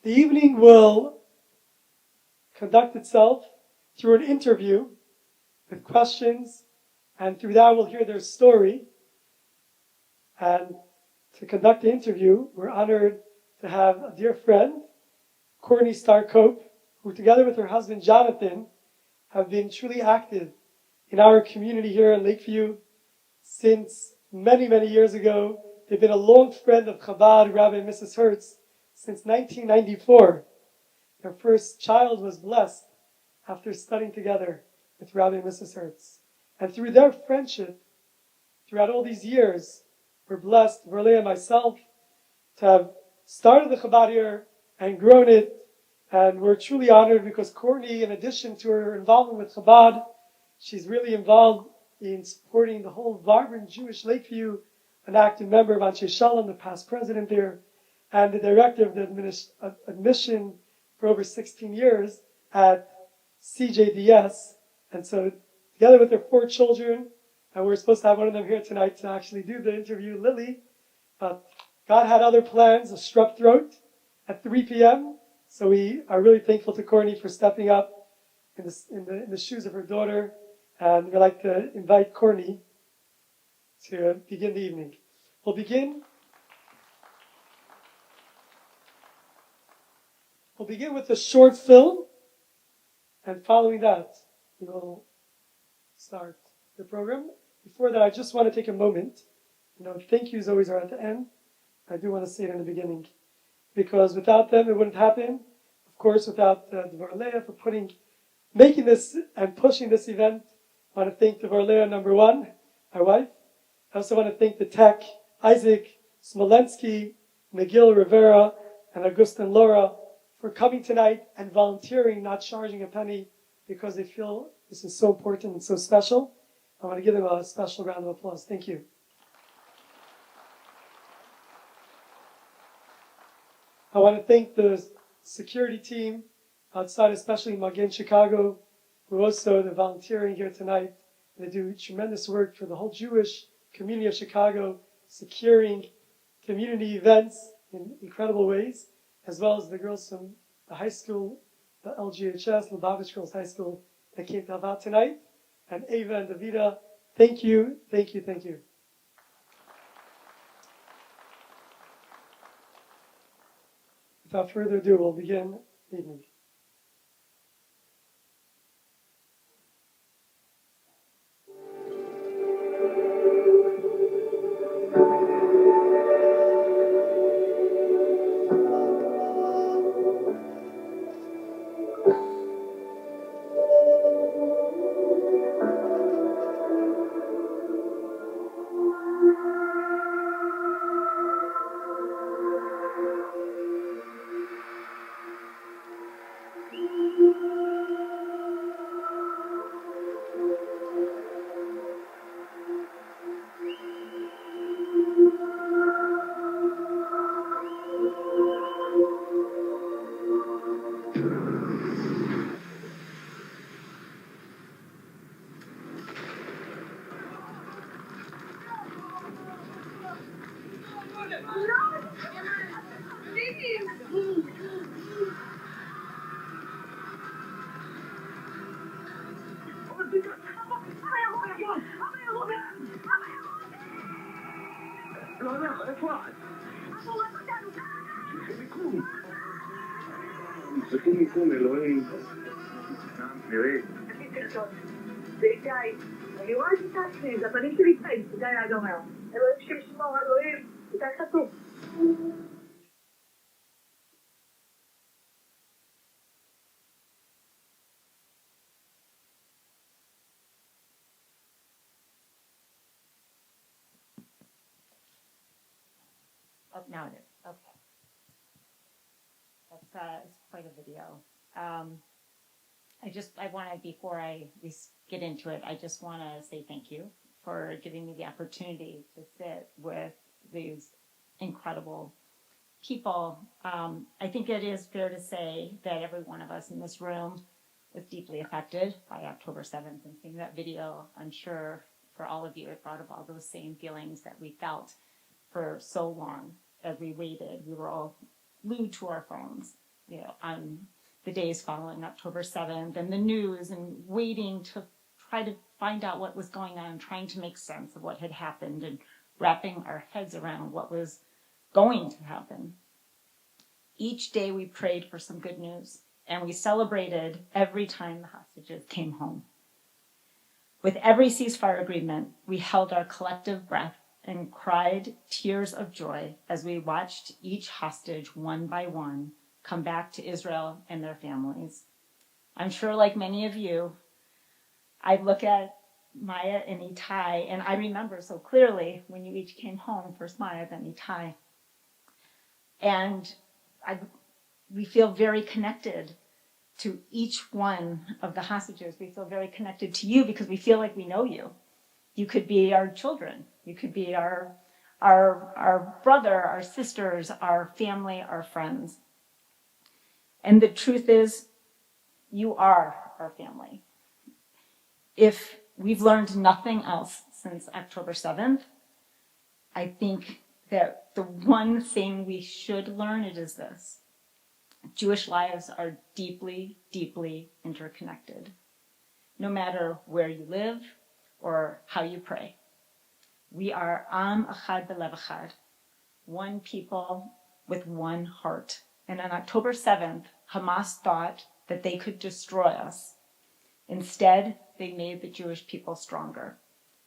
The evening will conduct itself through an interview with questions, and through that we'll hear their story. And to conduct the interview, we're honored to have a dear friend, Courtney Starcope, who together with her husband Jonathan have been truly active in our community here in Lakeview since many, many years ago. They've been a long friend of Chabad, Rabbi and Mrs. Hertz, since 1994. Their first child was blessed after studying together with Rabbi and Mrs. Hertz. And through their friendship, throughout all these years, we're blessed, Verlea and myself, to have started the Chabad here and grown it. And we're truly honored because Courtney, in addition to her involvement with Chabad, she's really involved in supporting the whole vibrant Jewish Lakeview, an active member of Anshe Shalom, the past president there, and the director of the admission for over 16 years at CJDS. And so together with their 4 children, and we're supposed to have one of them here tonight to actually do the interview, Lily, but God had other plans, a strep throat at 3 p.m., so we are really thankful to Courtney for stepping up in the shoes of her daughter, and we'd like to invite Courtney to begin the evening. We'll begin with a short film, and following that, we will start the program. Before that, I just want to take a moment. Thank yous always are at the end. I do want to say it in the beginning, because without them, it wouldn't happen. Of course, without Dvar Leah for making this and pushing this event. I want to thank Dvar Leah, number one, my wife. I also want to thank the tech, Isaac, Smolensky, McGill Rivera, and Augustin Laura for coming tonight and volunteering, not charging a penny, because they feel this is so important and so special. I want to give them a special round of applause. Thank you. I want to thank the security team outside, especially Magen Chicago, who also are volunteering here tonight. They do tremendous work for the whole Jewish community of Chicago, securing community events in incredible ways, as well as the girls from the high school, the LGHS, Lubavitch Girls High School, that came to help out tonight. And Ava and Davida, thank you, thank you, thank you. Without further ado, we'll begin the evening. אני רואה שתעצמי, זה הפנים שלי צייד, זה היה אומר. אלוהים שישמור, אלוהים, זה חטוף. Oh, now it is. Okay. That's quite a video. I want to, before we get into it, I just want to say thank you for giving me the opportunity to sit with these incredible people. I think it is fair to say that every one of us in this room was deeply affected by October 7th, and seeing that video, I'm sure for all of you, it brought up all those same feelings that we felt for so long as we waited. We were all glued to our phones, on the days following October 7th, and the news, and waiting to try to find out what was going on, trying to make sense of what had happened, and wrapping our heads around what was going to happen. Each day we prayed for some good news, and we celebrated every time the hostages came home. With every ceasefire agreement, we held our collective breath and cried tears of joy as we watched each hostage, one by one, come back to Israel and their families. I'm sure, like many of you, I look at Maya and Itay, and I remember so clearly when you each came home, first Maya, then Itay. And we feel very connected to each one of the hostages. We feel very connected to you because we feel like we know you. You could be our children. You could be our brother, our sisters, our family, our friends. And the truth is, you are our family. If we've learned nothing else since October 7th, I think that the one thing we should learn is this. Jewish lives are deeply, deeply interconnected. No matter where you live or how you pray. We are Am Echad B'Lev Echad, one people with one heart. And on October 7th, Hamas thought that they could destroy us. Instead, they made the Jewish people stronger.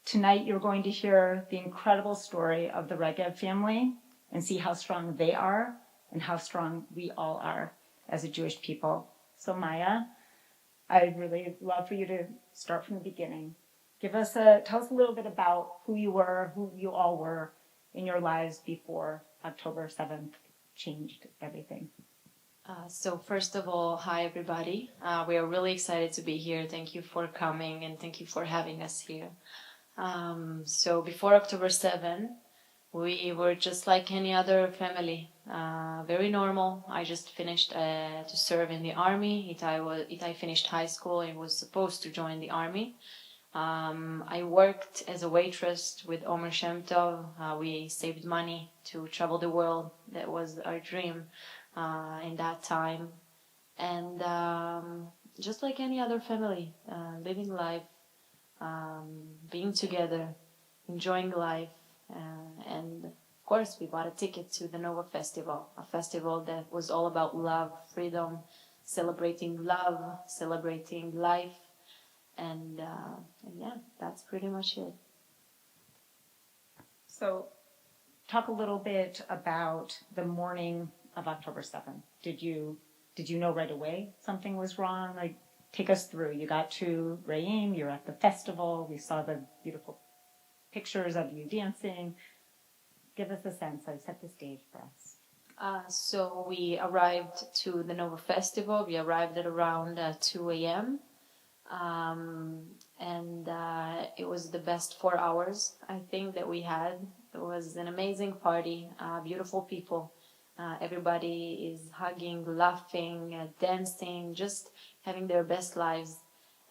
Tonight, you're going to hear the incredible story of the Regev family and see how strong they are and how strong we all are as a Jewish people. So Maya, I'd really love for you to start from the beginning. Tell us a little bit about who you were, who you all were in your lives before October 7th changed everything. So first of all, hi everybody. We are really excited to be here. Thank you for coming and thank you for having us here. So before October 7, we were just like any other family, very normal. I just finished to serve in the army. Itay finished high school and was supposed to join the army. I worked as a waitress with Omer Shem Tov. We saved money to travel the world. That was our dream in that time. And just like any other family, living life, being together, enjoying life. And of course, we bought a ticket to the Nova Festival, a festival that was all about love, freedom, celebrating love, celebrating life. And yeah, that's pretty much it. So talk a little bit about the morning of October 7th. Did you know right away something was wrong? Like, take us through. You got to Re'im, you're at the festival, we saw the beautiful pictures of you dancing. Give us a sense of, set the stage for us. So we arrived to the Nova Festival. We arrived at around 2 a.m. And it was the best 4 hours, I think, that we had. It was an amazing party, beautiful people. Everybody is hugging, laughing, dancing, just having their best lives.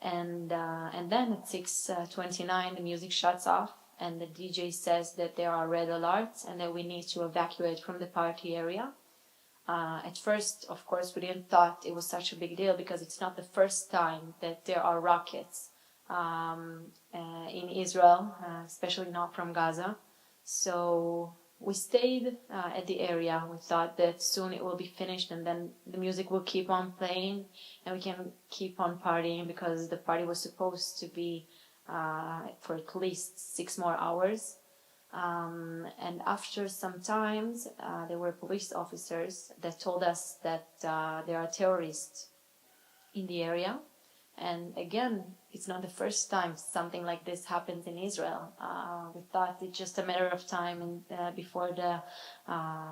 And then at 6:29, the music shuts off, and the DJ says that there are red alerts and that we need to evacuate from the party area. At first, of course, we didn't thought it was such a big deal because it's not the first time that there are rockets in Israel, especially not from Gaza. So we stayed at the area. We thought that soon it will be finished and then the music will keep on playing and we can keep on partying because the party was supposed to be for at least 6 more hours. And after some times, there were police officers that told us that there are terrorists in the area. And again, it's not the first time something like this happens in Israel. We thought it's just a matter of time and before the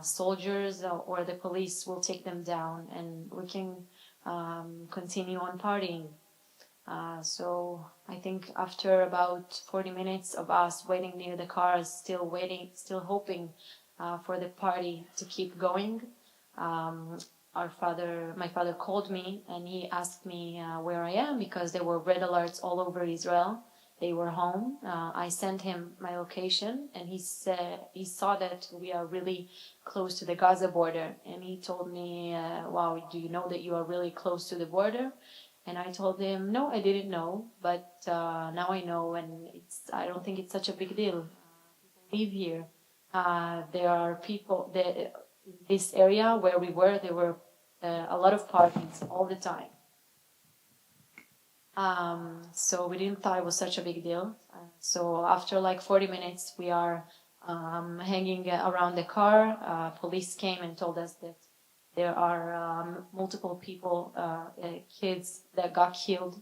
soldiers or the police will take them down and we can continue on partying. So I think after about 40 minutes of us waiting near the cars, still hoping for the party to keep going, my father called me and he asked me where I am because there were red alerts all over Israel they were home. I sent him my location, and he saw that we are really close to the Gaza border, and he told me, "Wow, do you know that you are really close to the border?" And I told him, "No, I didn't know, but now I know, and I don't think it's such a big deal. People live here. There are people that this area where we were. There were a lot of parties all the time." So we didn't thought it was such a big deal. So after like 40 minutes, we are hanging around the car. Police came and told us that there are multiple people, kids that got killed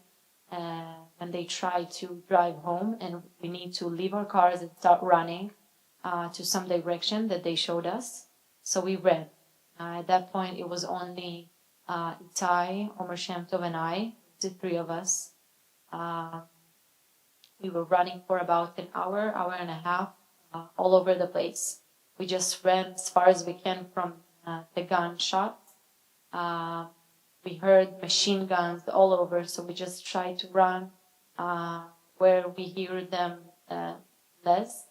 when they tried to drive home, and we need to leave our cars and start running to some direction that they showed us. So we ran. At that point, it was only Itay, Omer Shem Tov, and I, the three of us. We were running for about an hour and a half, all over the place. We just ran as far as we can from the gunshots. We heard machine guns all over, so we just tried to run where we hear them less.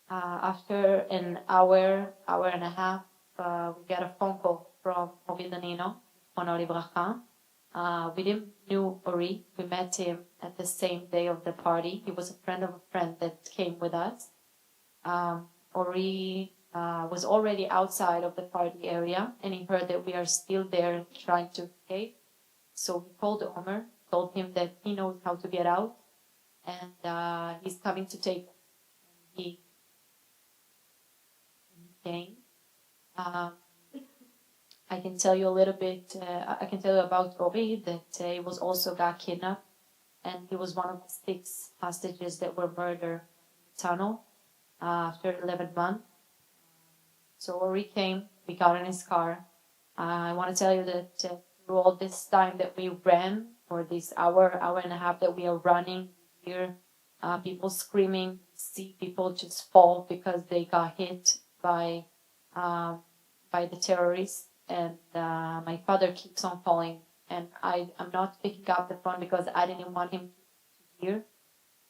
After an hour and a half, we got a phone call from Ovi Danino, Ono Libracha. We didn't knew Ori. We met him at the same day of the party. He was a friend of a friend that came with us. Ori was already outside of the party area, and he heard that we are still there trying to escape. So he called Omer, told him that he knows how to get out, and he's coming to take us. And he came. I can tell you a little bit. I can tell you about Ori, that he was also got kidnapped, and he was one of the 6 hostages that were murdered in the tunnel after 11 months. So Ori came. We got in his car. I want to tell you that through all this time that we ran, or this hour and a half that we are running, we hear people screaming, see people just fall because they got hit by the terrorists. And my father keeps on falling, and I'm not picking up the phone because I didn't want him to hear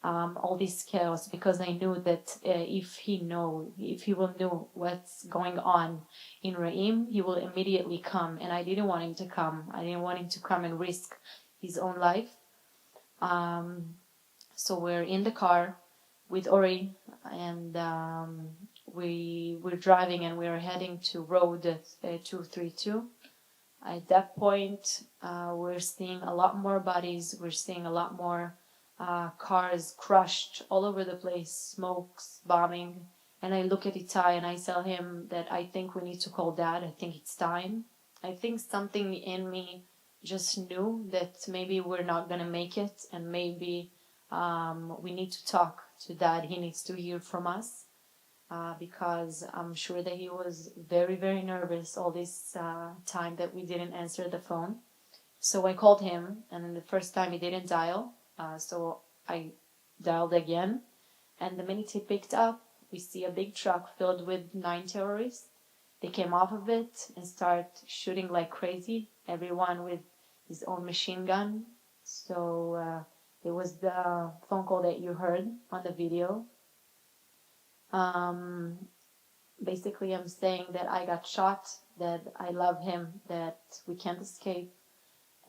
all this chaos, because I knew that if he will know what's going on in Re'im, he will immediately come, and I didn't want him to come. I didn't want him to come and risk his own life. So we're in the car with Ori, and we're driving, and we're heading to road 232. At that point, we're seeing a lot more bodies. We're seeing a lot more cars crushed all over the place, smokes, bombing. And I look at Itay and I tell him that I think we need to call Dad. I think it's time. I think something in me just knew that maybe we're not going to make it, and maybe we need to talk to Dad. He needs to hear from us. Because I'm sure that he was very, very nervous all this time that we didn't answer the phone. So I called him, and the first time he didn't dial, so I dialed again. And the minute he picked up, we see a big truck filled with 9 terrorists. They came off of it and start shooting like crazy, everyone with his own machine gun. So it was the phone call that you heard on the video. Basically, I'm saying that I got shot, that I love him, that we can't escape,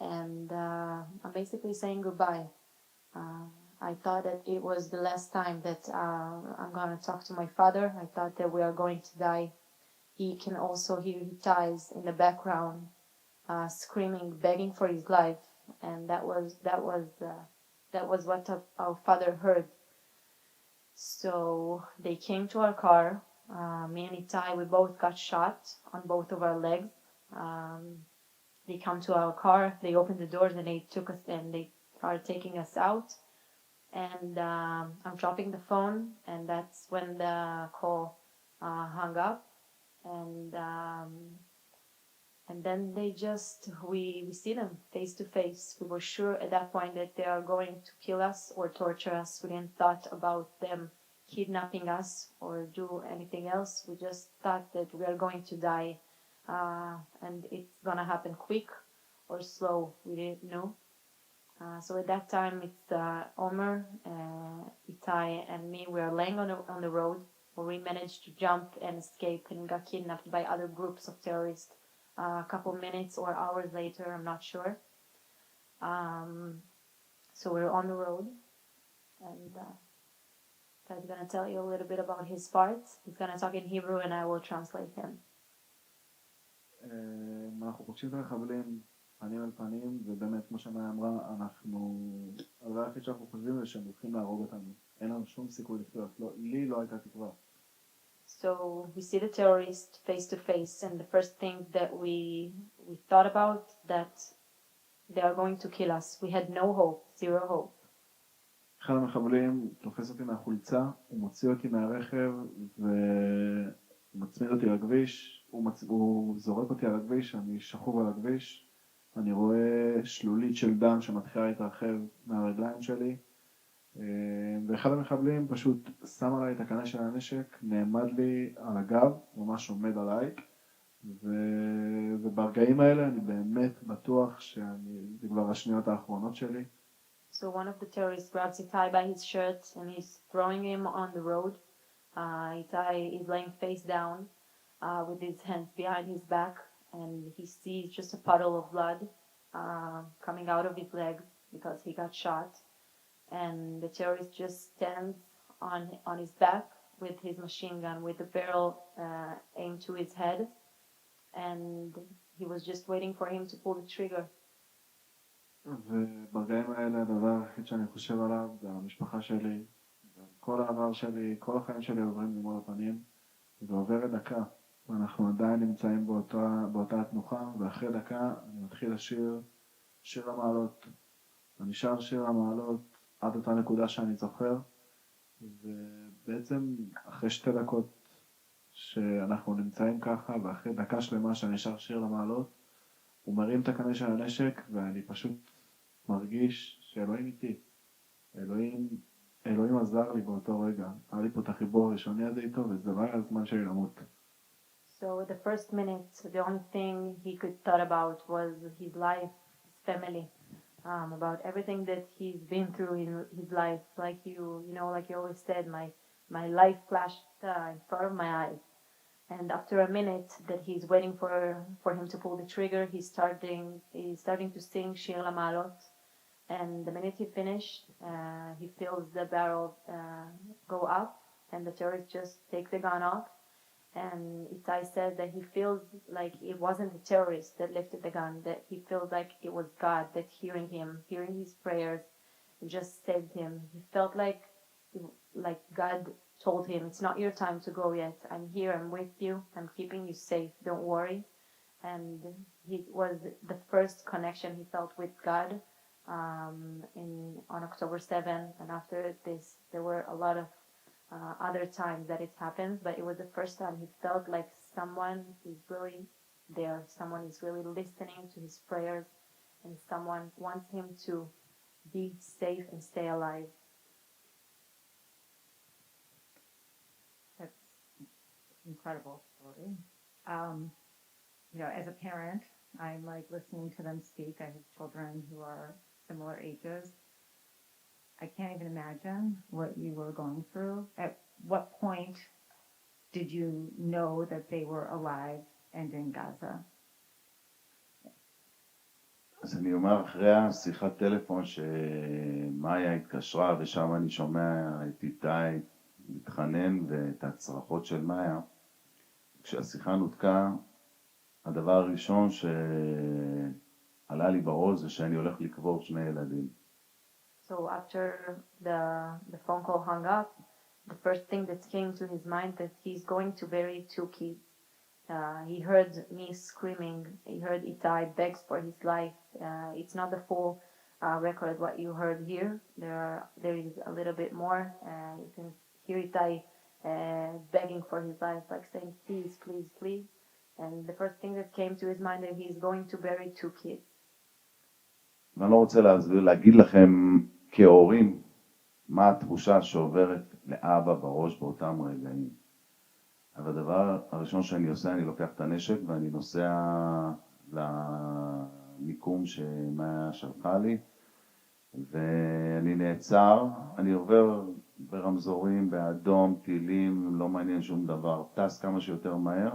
and I'm basically saying goodbye. I thought that it was the last time that I'm going to talk to my father. I thought that we are going to die. He can also hear Itay's in the background, screaming, begging for his life, and that was what our father heard. So they came to our car. Me and Itay, we both got shot on both of our legs. They come to our car. They opened the doors and they took us, and they started taking us out. And I'm dropping the phone, and that's when the call hung up. And then they we see them face to face. We were sure at that point that they are going to kill us or torture us. We didn't thought about them kidnapping us or do anything else. We just thought that we are going to die, and it's gonna happen quick or slow. We didn't know. So at that time, it's Omer, Itay, and me. We are laying on the road where we managed to jump and escape and got kidnapped by other groups of terrorists. A couple minutes or hours later, I'm not sure. So we're on the road, and Itay's going to tell you a little bit about his part. He's going to talk in Hebrew, and I will translate him. אנחנו פוגשים את המחבלים פנים אל פנים, ובאמת כמו שמאיה אמרה, הדבר היחיד שאנחנו חושבים זה שהם הולכים להרוג אותנו. אין לנו שום סיכוי לחיות, לי לא הייתה תקווה. So we see the terrorists face to face, and the first thing that we thought about that they are going to kill us. We had no hope, zero hope. אחד המחבלים תופס אותי מהחולצה, הוא מוציא אותי מהרכב ומצמיד אותי לכביש, הוא זורק אותי על הכביש, אני שכוב על הכביש, אני רואה שלולית של דם שמתחילה להתרחב מהרגליים שלי, ואחד המחבלים פשוט שם עליי את הקנה של הנשק, נעמד לי על הגב, ממש עומד עליי, וברגעים האלה אני באמת בטוח שזה כבר השניות האחרונות שלי. So one of the terrorists grabs Itay by his shirt and he's throwing him on the road. Itay is laying face down with his hands behind his back, and he sees just a puddle of blood coming out of his legs because he got shot. And the terrorist just stands on his back with his machine gun, with the barrel aimed to his head, and he was just waiting for him to pull the trigger. וברגעים האלה הדבר היחיד שאני חושב עליו זה המשפחה שלי, כל העבר שלי, כל החיים שלי עוברים לי מול הפנים, ועוברת דקה, ואנחנו עדיין נמצאים באותה התנוחה, ואחרי דקה אני מתחיל לשיר שיר המעלות. אני שר שיר המעלות עד אותה נקודה שאני זוכר, ובעצם אחרי 2 דקות שאנחנו נמצאים ככה, ואחרי דקה שלמה שאני שר שיר המעלות, הוא מרים את הקנה של הנשק, ואני פשוט מרגיש שאלוהים איתי. אלוהים עזר לי באותו רגע. היה לי פה את החיבור הראשוני הזה איתו, וזה לא היה הזמן שלי למות. So the first minute, the only thing he could thought about was his life, his family, about everything that he's been through in his life. Like like you always said, my life flashed in front of my eyes. And after a minute that he's waiting for him to pull the trigger, he's starting to sing Shir LaMaalot. And the minute he finished, he feels the barrel go up, and the terrorist just take the gun off. And Itay said that he feels like it wasn't the terrorist that lifted the gun, that he feels like it was God that hearing him, hearing his prayers, just saved him. He felt like God told him, it's not your time to go yet. I'm here, I'm with you, I'm keeping you safe, don't worry. And it was the first connection he felt with God on October 7th. And after this, there were a lot of other times that it happened, but it was the first time he felt like someone is really there, someone is really listening to his prayers, and someone wants him to be safe and stay alive. Incredible story. As a parent, I'm like listening to them speak. I have children who are similar ages. I can't even imagine what you were going through. At what point did you know that they were alive and in Gaza? אז אני אומר, אחרי השיחת טלפון שמאיה התקשרה, ושם אני שומע את איתי מתחנן ואת הצרחות של מאיה, כשהשיחה נותקה, הדבר הראשון שעלה לי בראש זה שאני הולך לקבור 2 ילדים. So after the phone call hung up, the first thing that came to his mind that he's going to bury 2 kids. He heard me screaming. He heard Itay begs for his life. It's not the full record what you heard here. There is a little bit more. You can hear Itay begging for his life, like saying, please, please, please. And the first thing that came to his mind that he's going to bury 2 kids. ואני לא רוצה להגיד לכם כהורים מה התחושה שעוברת לאבא בראש באותם רגעים. אבל הדבר הראשון שאני עושה, אני לוקח את הנשק ואני נוסע למיקום שמאיה שלחה לי, ואני נעצר, אני עובר ברמזורים, באדום, טילים, לא מעניין שום דבר, טס כמה שיותר מהר,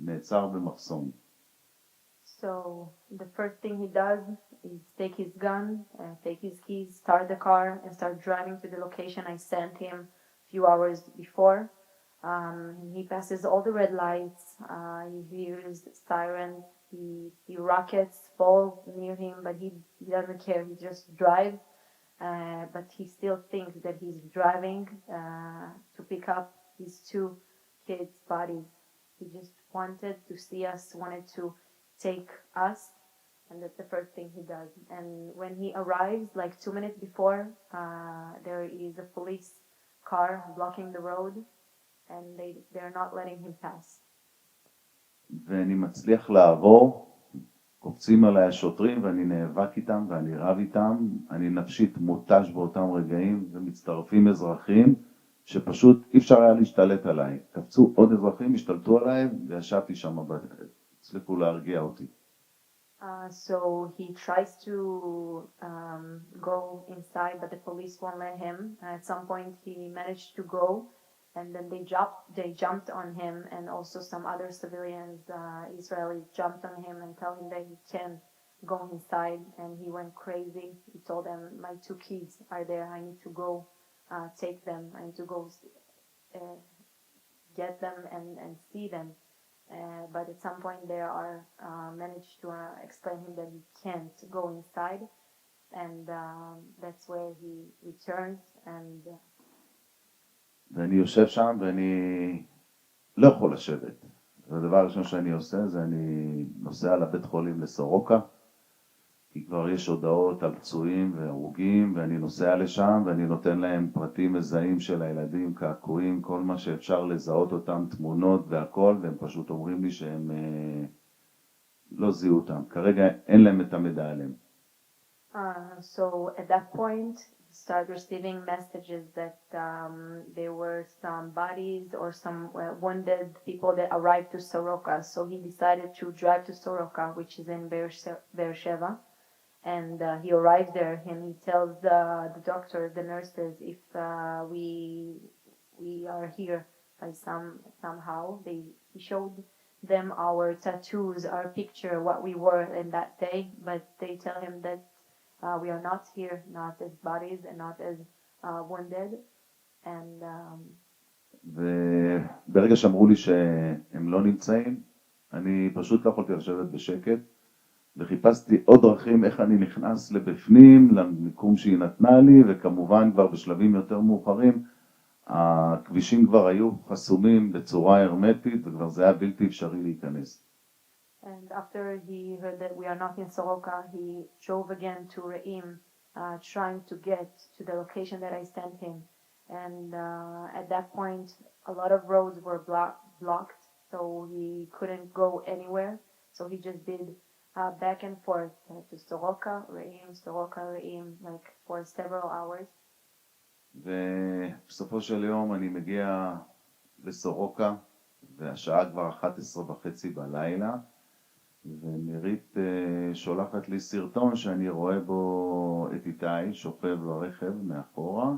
נעצר במחסום. So the first thing he does is take his gun, take his keys, start the car, and start driving to the location I sent him a few hours before. He passes all the red lights. He hears sirens. He rockets fall near him, but he doesn't care. He just drives. But he still thinks that he's driving to pick up his two kids' bodies. He just wanted to see us, wanted to take us, and that's the first thing he does. And when he arrives, like 2 minutes before, there is a police car blocking the road, and they're not letting him pass. ואני מצליח לעבור, קופצים עליי השוטרים ואני נאבק איתם ואני רב איתם, אני נפשית מותש באותם רגעים ומצטרפים אזרחים שפשוט אי אפשר היה להשתלט עליי. קפצו עוד אזרחים, השתלטו עליי וישבתי שם, הצליחו להרגיע אותי. So he tries to go inside, but the police won't let him. At some point he managed to go, and then they jumped on him, and also some other civilians, Israelis, jumped on him and tell him that he can't go inside, and he went crazy. He told them, my two kids are there, I need to go take them, I need to go get them and see them. But at some point they are managed to explain him that he can't go inside, and that's where he returns. And ואני יושב שם ואני לא יכול לשבת. הדבר הראשון שאני עושה זה אני נוסע לבית חולים לסורוקה, כי כבר יש הודעות על פצועים והרוגים, ואני נוסע לשם ואני נותן להם פרטים מזהים של הילדים, קעקועים, כל מה שאפשר לזהות אותם, תמונות והכל, והם פשוט אומרים לי שהם לא זיהו אותם. כרגע אין להם את המידע עליהם. So at that point, he started receiving messages that there were some bodies or some wounded people that arrived to Soroka. So he decided to drive to Soroka, which is in Beersheba. And he arrives there and he tells the doctor, the nurses, if we are here by somehow. He showed them our tattoos, our picture, what we were in that day, but they tell him that we are not here, not as bodies and not as wounded. And וברגע שאמרו לי שהם לא נמצאים, אני פשוט לא יכולתי לשבת בשקט, וחיפשתי עוד דרכים איך אני נכנס לבפנים, למיקום שהיא נתנה לי, וכמובן כבר בשלבים יותר מאוחרים, הכבישים כבר היו חסומים בצורה הרמטית, וכבר זה היה בלתי אפשרי להיכנס. And after he heard that we are not in Soroka, he drove again to Re'im, trying to get to the location that I sent him. And at that point, a lot of roads were blocked, so he couldn't go anywhere. So he just did back and forth to Soroka, Re'im, like for several hours. ובסופו של יום אני מגיע לסורוקה, והשעה כבר 11:30 בלילה, ונירית שולחת לי סרטון שאני רואה בו את איתי שוכב ברכב מאחורה,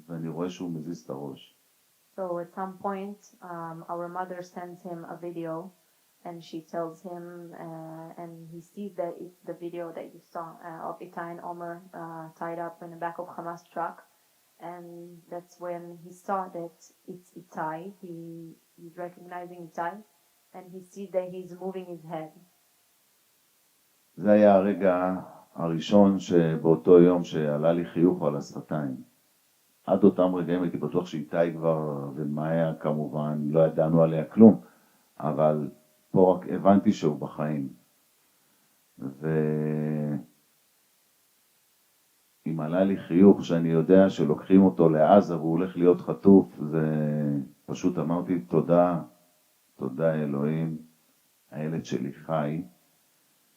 ואני רואה שהוא מזיז את הראש. So at some point, our mother sends him a video, and she tells him, and he sees that it's the video that you saw of Itay and Omer tied up in the back of Hamas truck. And that's when he saw that it's Itay. He's recognizing Itay, and he sees that he's moving his head. זה היה הרגע הראשון שבאותו יום שעלה לי חיוך על השפתיים. עד אותם רגעים הייתי בטוח שאיתי כבר, ומאיה כמובן, לא ידענו עליה כלום, אבל פה רק הבנתי שהוא בחיים. אם עלה לי חיוך שאני יודע שלוקחים אותו לעזה והוא הולך להיות חטוף, זה פשוט אמרתי תודה אלוהים, הילד שלי חי.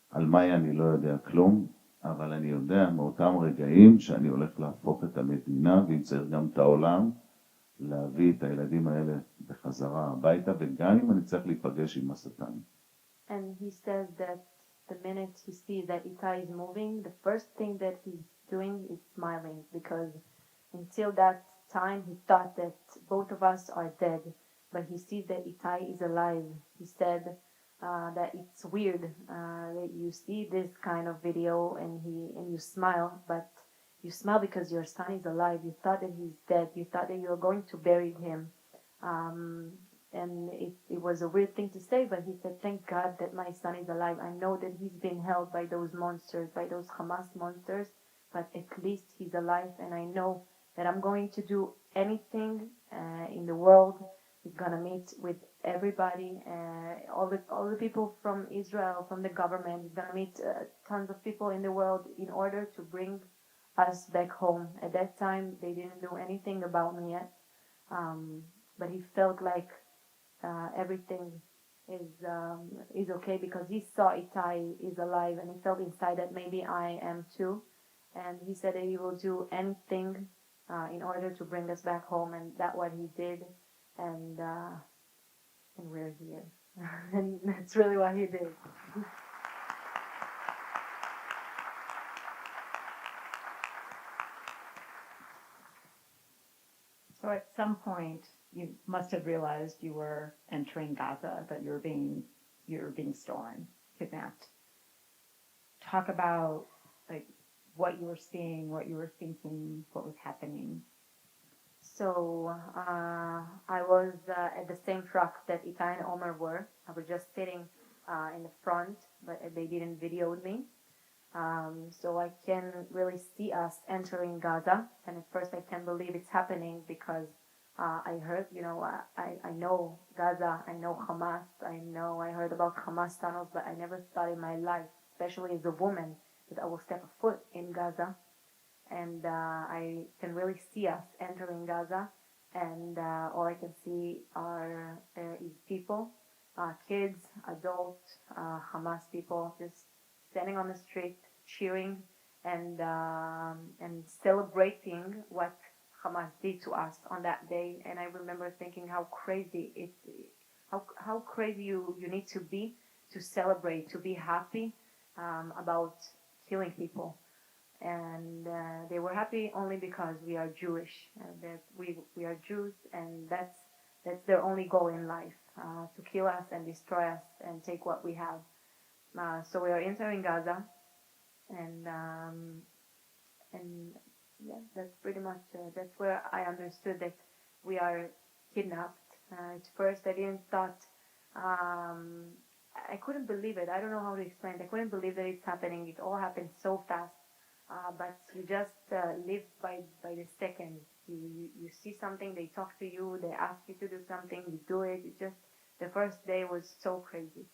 על מאיה אני לא יודע כלום, אבל אני יודע מאותם רגעים שאני הולך להפוך את המדינה, ואם צריך גם את העולם, להביא את הילדים האלה בחזרה הביתה, וגם אם אני צריך להיפגש עם השטן. And he says that the minute he sees that Itay is moving, the first thing doing is smiling, because until that time he thought that both of us are dead, but he sees that Itay is alive. He said that it's weird that you see this kind of video and you smile, but you smile because your son is alive. You thought that he's dead. You thought that you were going to bury him. And it was a weird thing to say, but he said, thank God that my son is alive. I know that he's been held by those monsters, by those Hamas monsters, but at least he's alive, and I know that I'm going to do anything in the world. He's going to meet with everybody, all the people from Israel, from the government. He's going to meet tons of people in the world in order to bring us back home. At that time, they didn't know anything about me yet, but he felt like everything is okay, because he saw Itay is alive, and he felt inside that maybe I am too. And he said that he will do anything in order to bring us back home, and that's what he did. And we're here, and that's really what he did. So at some point, you must have realized you were entering Gaza, that you were being stolen, kidnapped. Talk about like what you were seeing, what you were thinking, what was happening. So I was at the same truck that Itay and Omer were. I was just sitting in the front, but they didn't video me. So I can really see us entering Gaza, and at first I can't believe it's happening, because I heard, I know Gaza, I know Hamas, I heard about Hamas tunnels, but I never thought in my life, especially as a woman, that I will step a foot in Gaza. And I can really see us entering Gaza, and all I can see is people, kids, adults, Hamas people, just standing on the street, cheering and celebrating what Hamas did to us on that day. And I remember thinking how crazy how crazy you need to be to celebrate, to be happy about killing people. And they were happy only because we are Jewish, that we are Jews, and that's their only goal in life, to kill us and destroy us and take what we have. So we are entering Gaza, and yeah, that's pretty much that's where I understood that we are kidnapped. At first, I didn't thought. I couldn't believe it. I don't know how to explain it. I couldn't believe that it's happening. It all happened so fast. But you just live by the second. You see something, they talk to you, they ask you to do something, you do it. The first day was so crazy.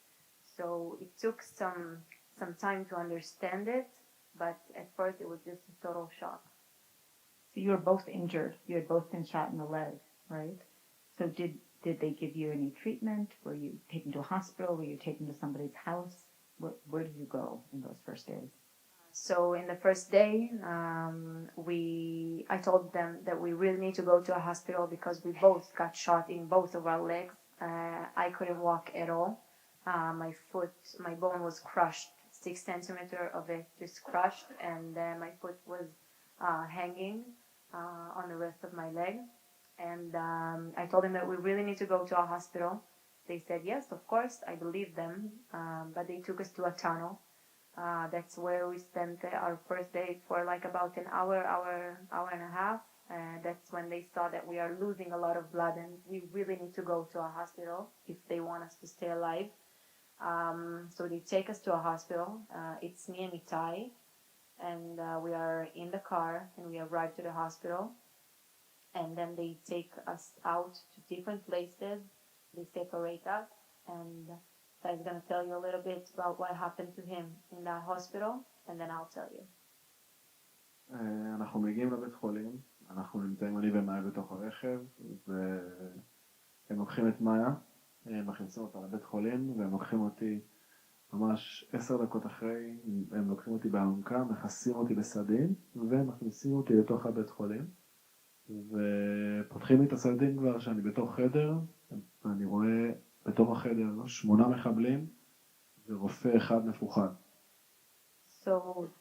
So it took some time to understand it, but at first it was just a total shock. So you were both injured. You had both been shot in the leg, right? So did they give you any treatment? Were you taken to a hospital? Were you taken to somebody's house? Where did you go in those first days? So in the first day, I told them that we really need to go to a hospital because we both got shot in both of our legs. I couldn't walk at all. My bone was crushed. 6 centimeters of it just crushed, and then my foot was hanging on the rest of my leg. And I told them that we really need to go to a hospital. They said yes, of course. I believed them, but they took us to a tunnel. That's where we spent our first day for like about an hour and a half. That's when they saw that we are losing a lot of blood and we really need to go to a hospital if they want us to stay alive. So they take us to a hospital. It's me and Itay, and we are in the car and we arrive to the hospital. And then they take us out to different places. They separate us, and Itay's going to tell you a little bit about what happened to him in that hospital, and then I'll tell you. אנחנו מגיעים לבית חולים, אנחנו נמצאים אני ומאיה בתוך הרכב, והם לוקחים את מאיה, מכניסים אותה לבית חולים, והם לוקחים אותי ממש 10 דקות אחרי, הם לוקחים אותי באלונקה, מכסים אותי בסדין, ומכניסים אותי לתוך הבית חולים, ופותחים לי את הסדין כבר שאני בתוך חדר, ואני רואה בתוך החדר 8 מחבלים ורופא אחד מפוחד. So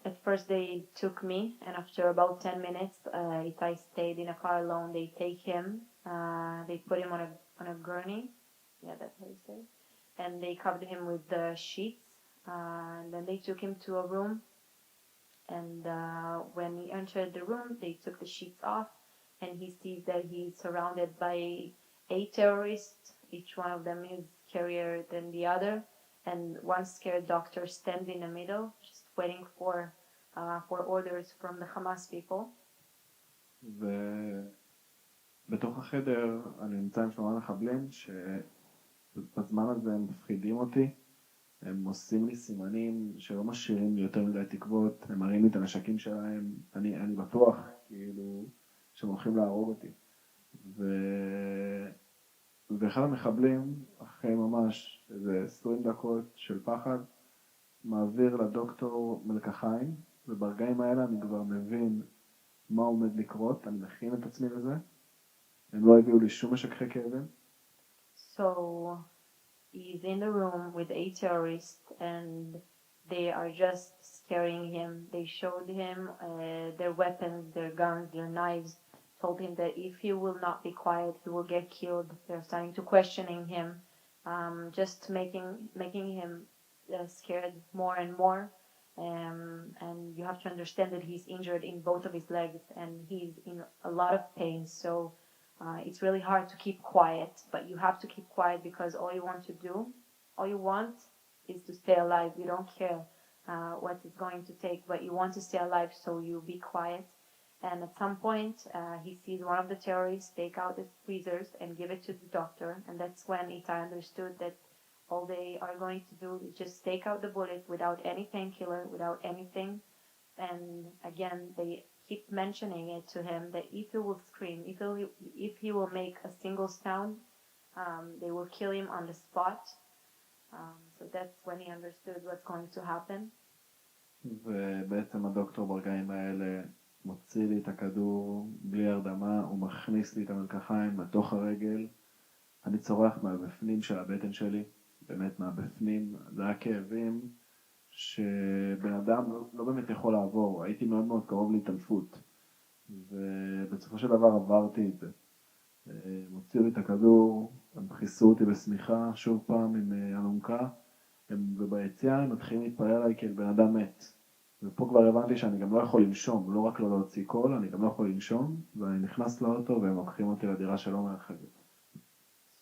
at first they took me, and after about 10 minutes, Itai stayed in a car alone. They take him, they put him on a gurney. Yeah, that's how you say it. And they covered him with the sheets. And then they took him to a room. And when he entered the room, they took the sheets off, and he sees that he's surrounded by 8 terrorists. Each one of them is scarier than the other, and one scared doctor stands in the middle, just waiting for orders from the Hamas people. ובתוך החדר אני נמצא עם 8 מחבלים שבזמן הזה הם מפחידים אותי, הם עושים לי סימנים שלא משאירים לי יותר מדי תקוות, הם מראים לי את הנשקים שלהם, אני בטוח כאילו שהם הולכים להרוג אותי. ואחד המחבלים, אחרי ממש איזה 20 דקות של פחד, מעביר לדוקטור מלקחיים, וברגעים האלה אני כבר מבין מה עומד לקרות, אני מכין את עצמי לזה, הם לא הביאו לי שום משככי כאבים. So he's in the room with 8 terrorists, and they are just scaring him. They showed him their weapons, their guns, their knives, told him that if he will not be quiet, he will get killed. They're starting to questioning him, just making him scared more and more. And you have to understand that he's injured in both of his legs, and he's in a lot of pain. So it's really hard to keep quiet, but you have to keep quiet because all you want is to stay alive. You don't care what it's going to take, but you want to stay alive, so you be quiet. And at some point, he sees one of the terrorists take out the tweezers and give it to the doctor, and that's when Itai understood that all they are going to do is just take out the bullet without any painkiller, without anything. And again, they keep mentioning it to him that if he will scream, if he will make a single sound, they will kill him on the spot. So that's when he understood what's going to happen. ובעצם הדוקטור ברגעים האלה מוציא לי את הכדור בלי הרדמה, הוא מכניס לי את המלקחיים בתוך הרגל, אני צורח מהבפנים של הבטן שלי, באמת מהבפנים, זה היה כאבים שבן אדם לא באמת יכול לעבור, הייתי מאוד מאוד קרוב להתעלפות, ובסופו של דבר עברתי את זה. מוציאו לי את הכדור, הם חיסו אותי בסמיכה, שוב פעם עם אלונקה, וביציאה הם מתחילים להתפלל עליי כאל בן אדם מת. ופה כבר הבנתי שאני גם לא יכול לנשום, לא רק לא להוציא קול, אני גם לא יכול לנשום, ואני נכנס לאוטו והם לוקחים אותי לדירה שלא מאחדת.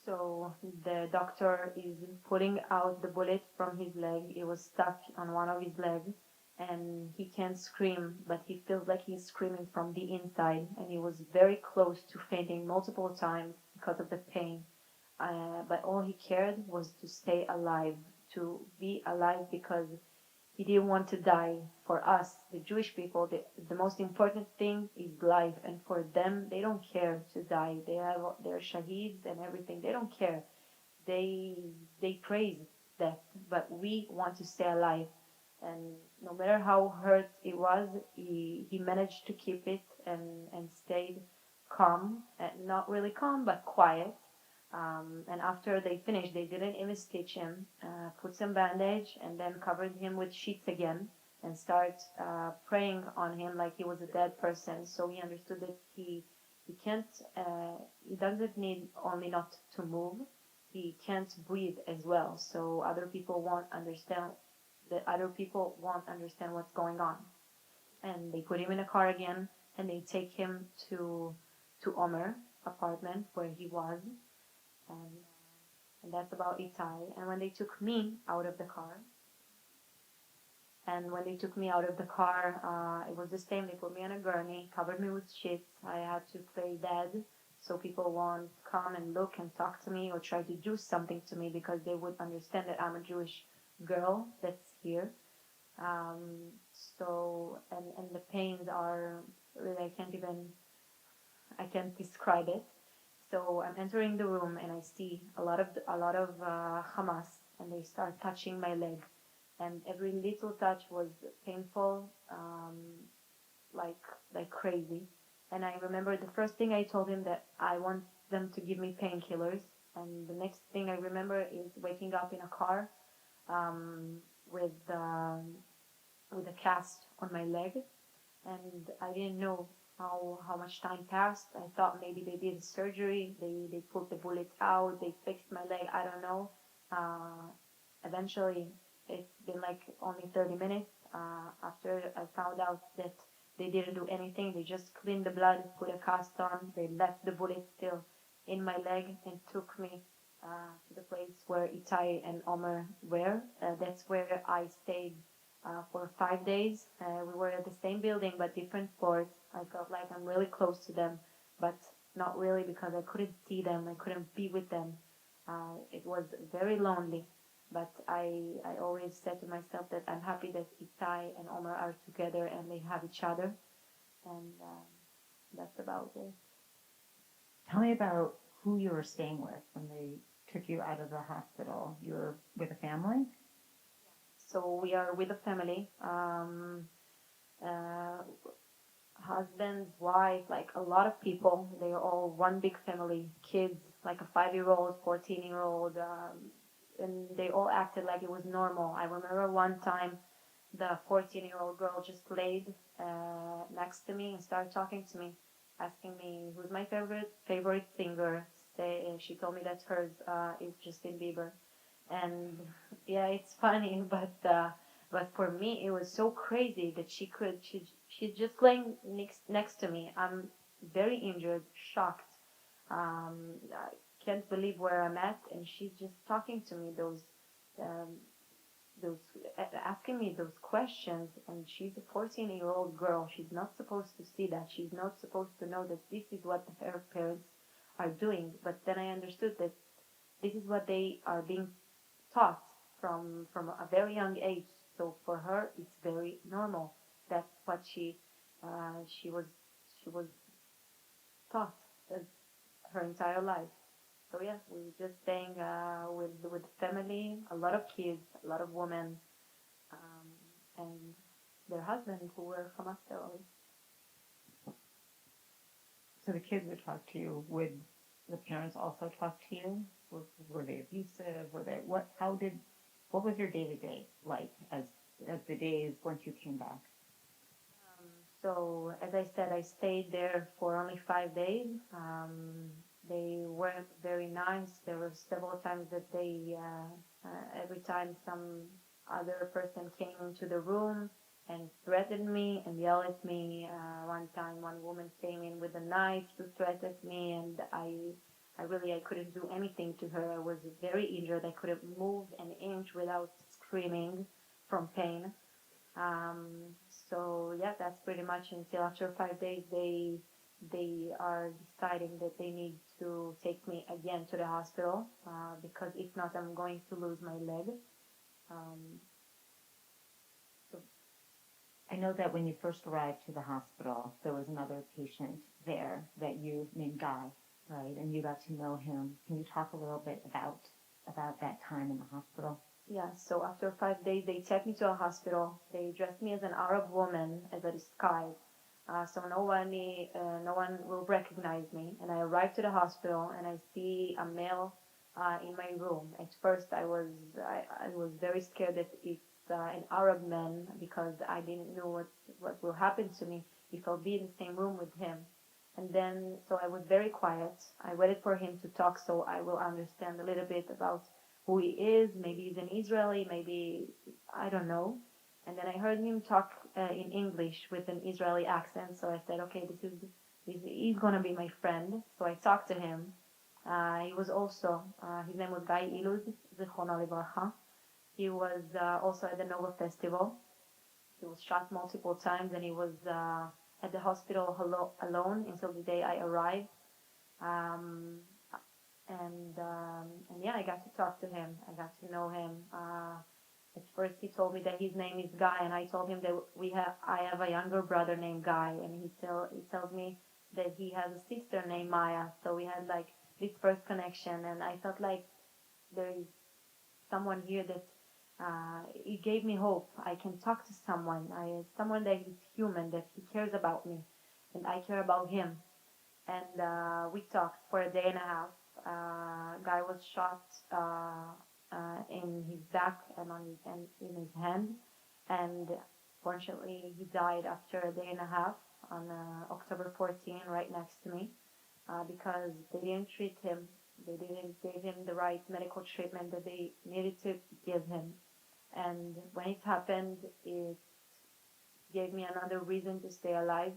So the doctor is pulling out the bullet from his leg. It was stuck on one of his legs, and he can't scream, but he feels like he's screaming from the inside, and he was very close to fainting multiple times because of the pain. But all he cared was to stay alive, to be alive, because he didn't want to die. For us, the Jewish people, the most important thing is life, and for them, they don't care to die. They have their shaheeds and everything. They don't care. They praise death, but we want to stay alive. And no matter how hurt it was, he managed to keep it and stayed calm, not really calm, but quiet. And after they finished, they didn't even stitch him, put some bandage, and then covered him with sheets again, and start praying on him like he was a dead person. So he understood that he doesn't need only not to move, he can't breathe as well. So other people won't understand what's going on. And they put him in a car again, and they take him to Omer apartment where he was. And that's about Itai. And when they took me out of the car, it was the same. They put me on a gurney, covered me with sheets. I had to play dead, so people won't come and look and talk to me or try to do something to me, because they would understand that I'm a Jewish girl that's here. And the pains are really, I can't describe it. So I'm entering the room and I see a lot of Hamas, and they start touching my leg, and every little touch was painful, like crazy. And I remember the first thing I told him that I want them to give me painkillers, and the next thing I remember is waking up in a car with with a cast on my leg, and I didn't know how much time passed. I thought maybe they did surgery, they pulled the bullet out, they fixed my leg. I don't know. Eventually, it's been like only 30 minutes after I found out that they didn't do anything. They just cleaned the blood, put a cast on. They left the bullet still in my leg and took me to the place where Itay and Omer were. That's where I stayed for 5 days. We were at the same building but different floors. I felt like I'm really close to them, but not really because I couldn't see them. I couldn't be with them. It was very lonely. But I always said to myself that I'm happy that Itay and Omer are together and they have each other. And that's about it. Tell me about who you were staying with when they took you out of the hospital. You were with a family? So we are with a family. Husband, wife, like a lot of people. They are all one big family. Kids, like a 5-year-old, 14-year-old. And they all acted like it was normal. I remember one time the 14-year-old girl just laid next to me and started talking to me, asking me who's my favorite singer. She told me that hers is Justin Bieber. And yeah, it's funny, but for me it was so crazy that she's just laying next to me. I'm very injured, shocked. I can't believe where I'm at, and she's just talking to me those asking me those questions, and she's a 14-year-old girl. She's not supposed to see that. She's not supposed to know that this is what her parents are doing. But then I understood that this is what they are being taught from a very young age. So for her, it's very normal. That's what she was taught her entire life. So yeah, we were just staying with family, a lot of kids, a lot of women, and their husbands who were Hamas terrorists. So the kids would talk to you. Would the parents also talk to you? Were they abusive? What was your day to day like as the days once you came back? So as I said, I stayed there for only 5 days. They weren't very nice. There were several times that every time some other person came into the room and threatened me and yelled at me. One time, one woman came in with a knife to threaten me, and I couldn't do anything to her. I was very injured. I couldn't move an inch without screaming from pain. So yeah, that's pretty much until after 5 days they are deciding that they need to take me again to the hospital because if not, I'm going to lose my leg. So I know that when you first arrived to the hospital, there was another patient there that you named Guy, right? And you got to know him. Can you talk a little bit about that time in the hospital? yeah, so after 5 days, they take me to a hospital. They dressed me as an Arab woman as a disguise, so no one will recognize me. And I arrived to the hospital, and I see a male in my room. At first, I was very scared that it's an Arab man because I didn't know what will happen to me if I'll be in the same room with him. And then, so I was very quiet. I waited for him to talk so I will understand a little bit about who he is. Maybe he's an Israeli, maybe, I don't know. And then I heard him talk in English with an Israeli accent. So I said, okay, he's going to be my friend. So I talked to him. He was also, his name was Guy Ilud, Zichrono Livracha. He was also at the Nova Festival. He was shot multiple times, and he was at the hospital alone until the day I arrived. And yeah, I got to talk to him. I got to know him. At first, he told me that his name is Guy, and I told him that I have a younger brother named Guy, and he tells me that he has a sister named Maya. So we had like this first connection, and I felt like there is someone here that it gave me hope. I can talk to someone. Someone that is human, that he cares about me, and I care about him. And we talked for a day and a half. Guy was shot in his back and in his hand, and Fortunately, he died after a day and a half on October 14, right next to me, because they didn't treat him. They didn't give him the right medical treatment that they needed to give him. And when it happened, it gave me another reason to stay alive,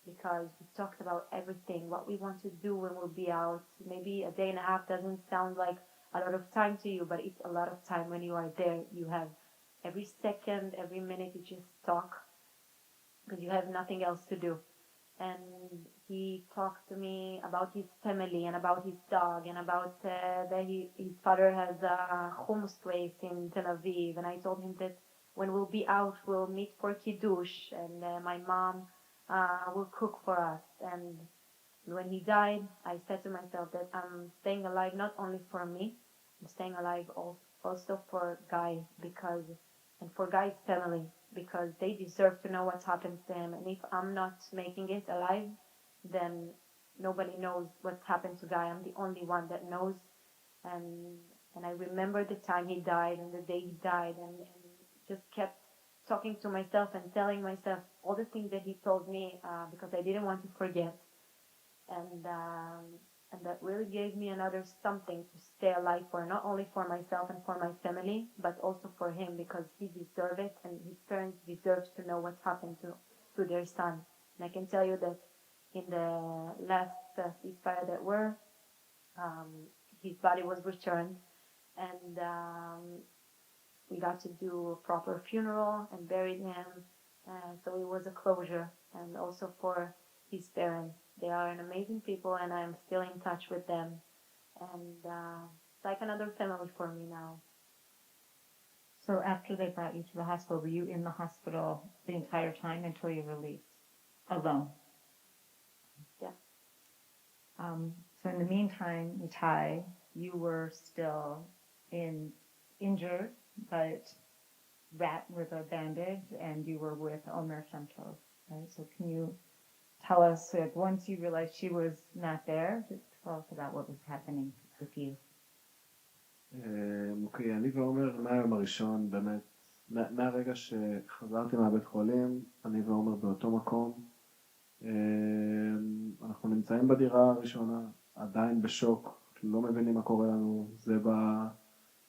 because we talked about everything, what we want to do when we'll be out. Maybe a day and a half doesn't sound like a lot of time to you, but it's a lot of time when you are there. You have every second, every minute you just talk, because you have nothing else to do. And he talked to me about his family and about his dog and about that his father has a hummus place in Tel Aviv. And I told him that when we'll be out, we'll meet for kiddush, and my mom will cook for us. And when he died, I said to myself that I'm staying alive not only for me, I'm staying alive also for Guy, and for Guy's family, because they deserve to know what happens to him. And if I'm not making it alive, then nobody knows what happened to Guy. I'm the only one that knows. And I remember the time he died and the day he died, and just kept talking to myself and telling myself all the things that he told me, because I didn't want to forget. And that really gave me another something to stay alive for, not only for myself and for my family, but also for him, because he deserved it, and his parents deserve to know what happened to their son. And I can tell you that in the last ceasefire that were, his body was returned, and we got to do a proper funeral and buried him. So it was a closure, and also for his parents. They are an amazing people, and I'm still in touch with them. And it's like another family for me now. So after they brought you to the hospital, were you in the hospital the entire time until you were released? Alone? Yeah. So in the meantime, Itay, you were still injured, but wrapped with a bandage, and you were with Omer Shem-Tov, right? So can you tell us, once you realized she was not there, just tell us about what was happening with you. אוקיי, אני ועומר מהיום הראשון, באמת, מהרגע שחזרתי מהבית חולים, אני ועומר באותו מקום. אנחנו נמצאים בדירה הראשונה, עדיין בשוק, לא מבינים מה קורה לנו. זה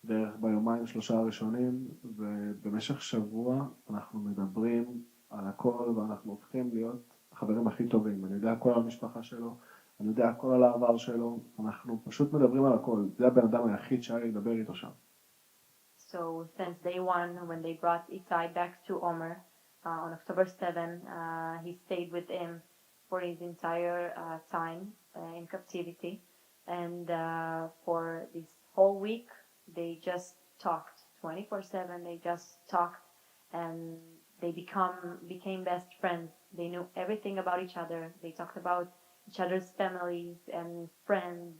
בערך ביומיים שלושה הראשונים, ובמשך שבוע אנחנו מדברים על הכל, ואנחנו הופכים להיות החברים הכי טובים. אני יודע הכל על המשפחה שלו, אני יודע הכל על העבר שלו, אנחנו פשוט מדברים על הכל. זה הבן אדם היחיד שהיה לי לדבר איתו שם. So since day one, when they brought Itay back to Omer on October 7, he stayed with him for his entire time in captivity. And for this whole week, they just talked 24/7. They just talked, and they became best friends. They knew everything about each other. They talked about each other's families and friends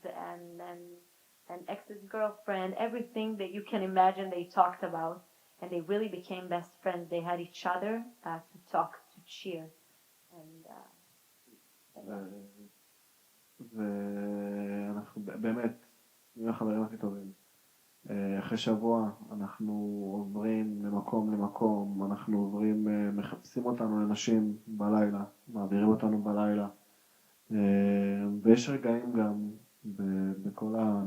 and ex's girlfriend, everything that you can imagine they talked about, and they really became best friends. They had each other to talk, to cheer. ואנחנו באמת נהיה החברים הכי טובים. אחרי שבוע אנחנו עוברים ממקום למקום, אנחנו עוברים, מחפשים אותנו לנשים בלילה, מעבירים אותנו בלילה, ויש רגעים גם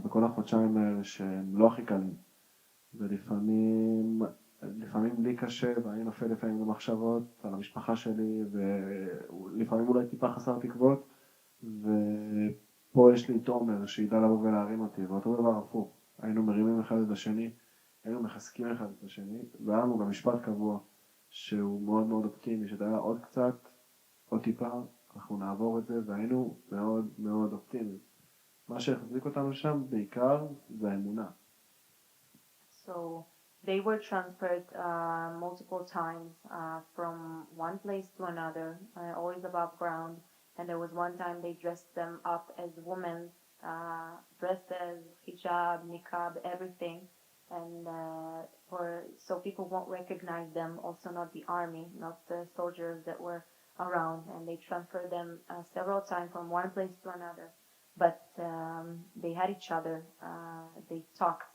בכל החודשיים האלה שהם לא הכי קלים, ולפעמים לי קשה, ואני נופל לפעמים למחשבות על המשפחה שלי, ולפעמים אולי טיפה חסר תקוות, ופה יש לי תומר שידע לבוא ולהרים אותי, ואותו דבר הפוך, היינו מרימים אחד את השני, היינו מחזקים אחד את השני, והיה לנו גם משפט קבוע שהוא מאוד מאוד אופטימי, שדעה עוד קצת, עוד טיפה, אנחנו נעבור את זה, והיינו מאוד מאוד אופטימיים. מה שהחזיק אותנו שם בעיקר זה האמונה. So they were transferred multiple times from one place to another, always above ground. And there was one time they dressed them up as women, dressed as hijab, niqab, everything. And so people won't recognize them, also not the army, not the soldiers that were around. And they transferred them several times from one place to another. But they had each other. They talked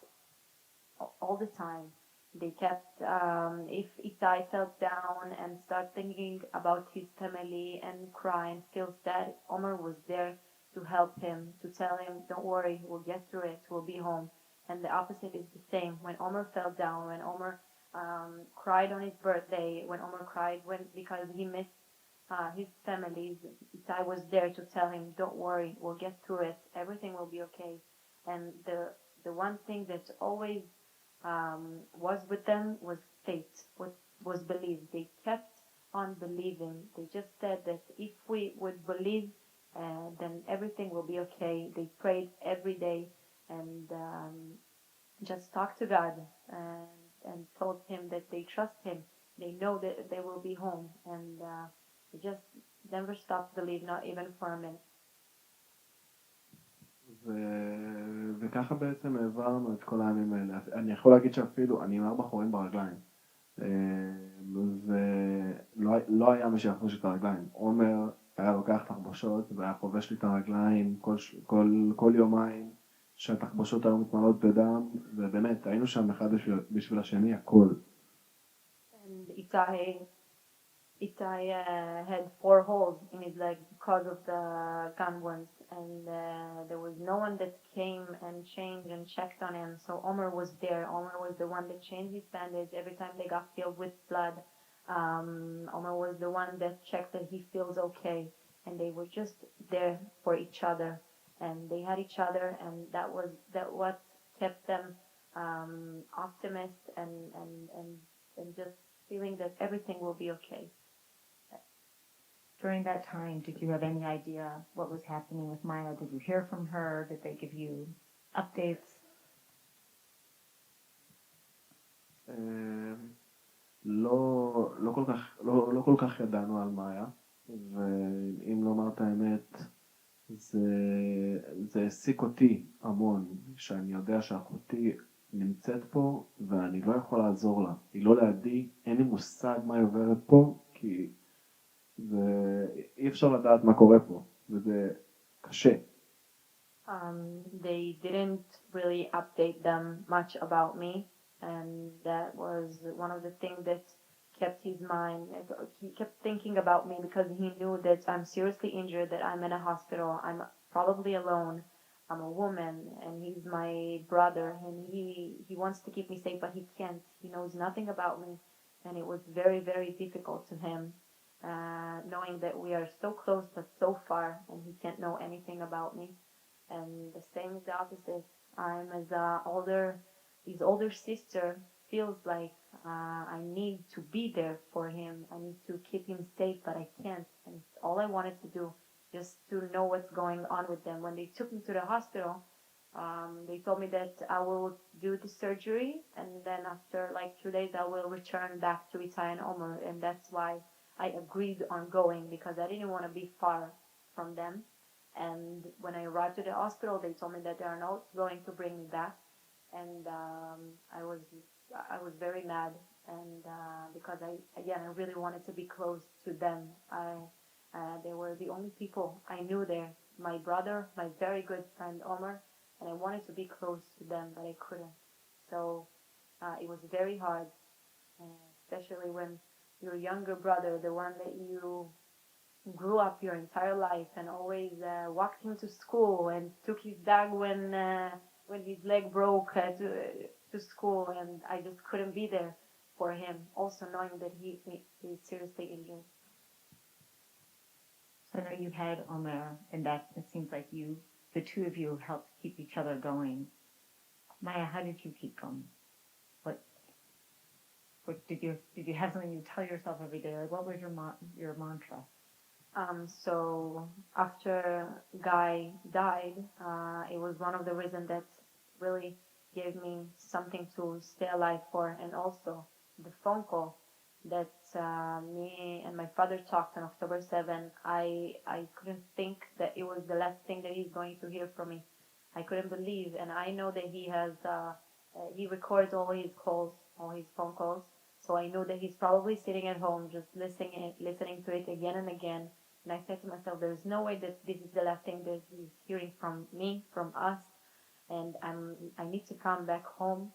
all the time. They kept, if Itay fell down and started thinking about his family and cry and feel sad, Omer was there to help him, to tell him, don't worry, we'll get through it, we'll be home. And the opposite is the same. When Omer fell down, when Omer cried on his birthday, when Omer cried because he missed his family, Itay was there to tell him, don't worry, we'll get through it, everything will be okay. And the one thing that always was with them was faith, was belief. They kept on believing. They just said that if we would believe, then everything will be okay. They prayed every day and just talked to God and told him that they trust him. They know that they will be home, and they just never stopped believe, not even for a minute. וככה בעצם העברנו את כל הימים האלה. אני יכול להגיד שאפילו אני עם 4 חורים ברגליים. ולא היה מי שיחבוש את הרגליים. עומר היה לוקח תחבושות והיה חובש לי את הרגליים כל יומיים, שהתחבושות היו מתמלאות בדם, ובאמת היינו שם אחד בשביל השני, הכל. And Itay had 4 holes in his leg because of the gun wounds, and there was no one that came and changed and checked on him. So Omer was there. Omer was the one that changed his bandage every time they got filled with blood. Omer was the one that checked that he feels okay, and they were just there for each other, and they had each other, and that what kept them optimist and just feeling that everything will be okay. During that time, did you have any idea what was happening with Maya? Did you hear from her? Did they give you updates? לא כל כך ידענו על מאיה, ואם לומר את האמת, זה העסיק אותי המון, שאני יודע שאחותי נמצאת פה ואני לא יכול לעזור לה. היא לא לידי, אין לי מושג מה היא עוברת פה, כי אי אפשר לדעת מה קורה פה, וזה קשה. They didn't really update them much about me, and that was one of the things that kept his mind. He kept thinking about me because he knew that I'm seriously injured, that I'm in a hospital, I'm probably alone, I'm a woman, and he's my brother, and he wants to keep me safe, but he can't. He knows nothing about me, and it was very, very difficult to him. Knowing that we are so close but so far, and he can't know anything about me. And the same is the opposite. I'm as his older sister feels like I need to be there for him. I need to keep him safe, but I can't. And it's all I wanted to do, just to know what's going on with them. When they took me to the hospital, they told me that I will do the surgery, and then after like 2 days I will return back to Itay and Omer, and that's why I agreed on going, because I didn't want to be far from them. And when I arrived to the hospital, they told me that they are not going to bring me back, and I was very mad, and because I really wanted to be close to them. They were the only people I knew there, my brother, my very good friend Omer, and I wanted to be close to them, but I couldn't. So it was very hard, especially when your younger brother, the one that you grew up your entire life and always walked him to school and took his bag when his leg broke to school, and I just couldn't be there for him, also knowing that he's seriously injured. So I know you had Omer, and that it seems like the two of you helped keep each other going. Maya, how did you keep going? What did you have something you tell yourself every day? Like, what was your mantra? So after Guy died, it was one of the reasons that really gave me something to stay alive for, and also the phone call that me and my father talked on October 7. I couldn't think that it was the last thing that he's going to hear from me. I couldn't believe, and I know that he records all his calls, all his phone calls. So I know that he's probably sitting at home just listening to it again and again. And I said to myself, there's no way that this is the last thing that he's hearing from me, from us. And I need to come back home.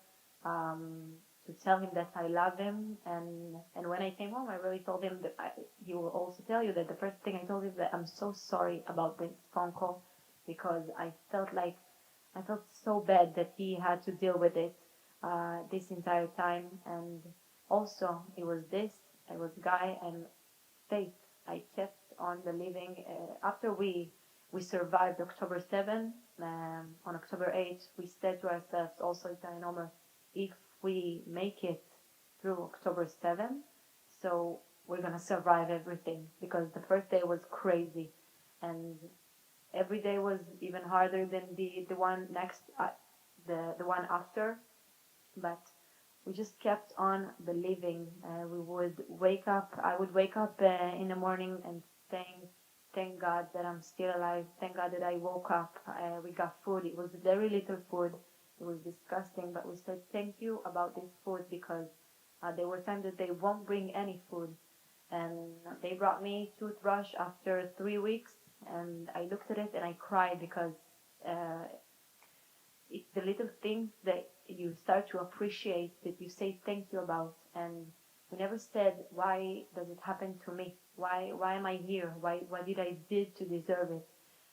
tell him that I love him. And when I came home, I really told him that he will also tell you that the first thing I told him that I'm so sorry about this phone call, because I felt so bad that he had to deal with it this entire time. And also it was Guy and faith. I kept on believing. After we survived October 7, on October 8, we said to ourselves, also Itay and Omer, if we make it through October 7, so we're going to survive everything, because the first day was crazy, and every day was even harder than the one next, the one after, but we just kept on believing. I would wake up in the morning and thank God that I'm still alive. Thank God that I woke up. We got food. It was very little food. It was disgusting, but we said thank you about this food, because there were times that they won't bring any food. And they brought me toothbrush after 3 weeks, and I looked at it and I cried, because it's the little things that you start to appreciate, that you say thank you about. And we never said, why does it happen to me? Why am I here? What did I did to deserve it?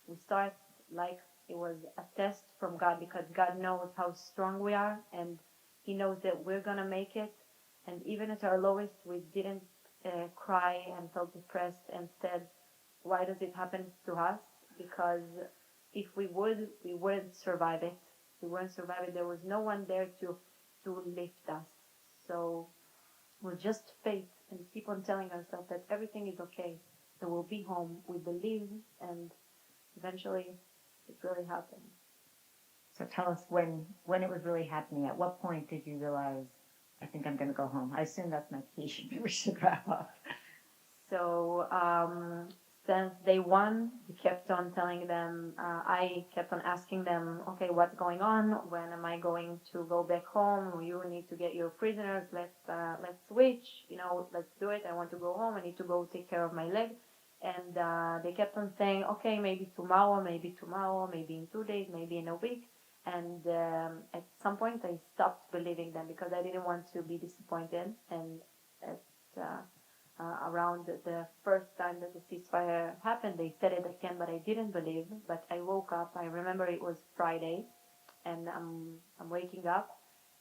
We start like it was a test from God, because God knows how strong we are, and He knows that we're gonna make it. And even at our lowest, we didn't cry and felt depressed and said, why does it happen to us? Because if we wouldn't survive it. We wouldn't survive it. There was no one there to lift us. So we're just faith, and keep on telling ourselves that everything is okay, that we'll be home. We believe, and eventually it really happened. So tell us when it was really happening. At what point did you realize, I think I'm going to go home? I assume that's my patient. We should wrap up. So since day one, we kept on telling them, I kept on asking them, okay, what's going on? When am I going to go back home? You need to get your prisoners. Let's switch. Let's do it. I want to go home. I need to go take care of my leg. And they kept on saying, okay, maybe tomorrow, maybe in 2 days, maybe in a week. And at some point, I stopped believing them, because I didn't want to be disappointed. And around the first time that the ceasefire happened, they said it again, but I didn't believe. But I woke up. I remember it was Friday, and I'm waking up,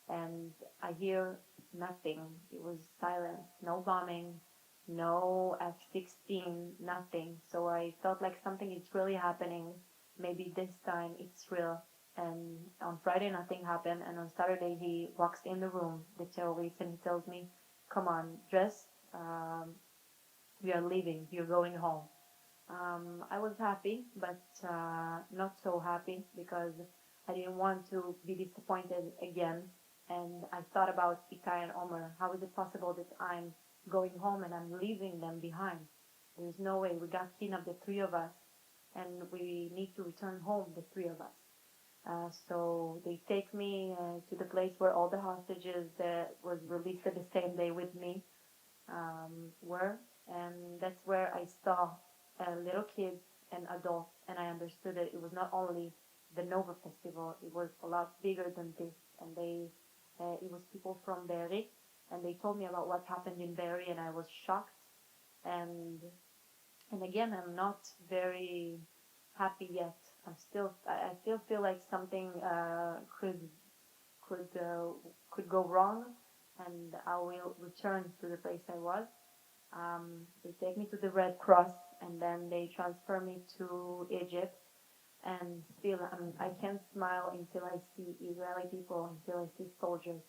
and I hear nothing. It was silence, no bombing, no F-16, nothing. So I felt like something is really happening. Maybe this time it's real. And on Friday, nothing happened. And on Saturday, he walks in the room, the terrorist, and he tells me, come on, dress. We are leaving. You're going home. I was happy, but not so happy, because I didn't want to be disappointed again. And I thought about Itay and Omer. How is it possible that I'm going home and I'm leaving them behind? There's no way. We got kidnapped, the three of us, and we need to return home, the three of us. So they take me to the place where all the hostages that was released the same day with me were, and that's where I saw little kids and adults, and I understood that it was not only the Nova Festival, it was a lot bigger than this, and it was people from Be'eri, and they told me about what happened in Be'eri, and I was shocked, and again, I'm not very happy yet. I still feel like something could go wrong, and I will return to the place I was. They take me to the Red Cross, and then they transfer me to Egypt. And still, I can't smile until I see Israeli people, until I see soldiers.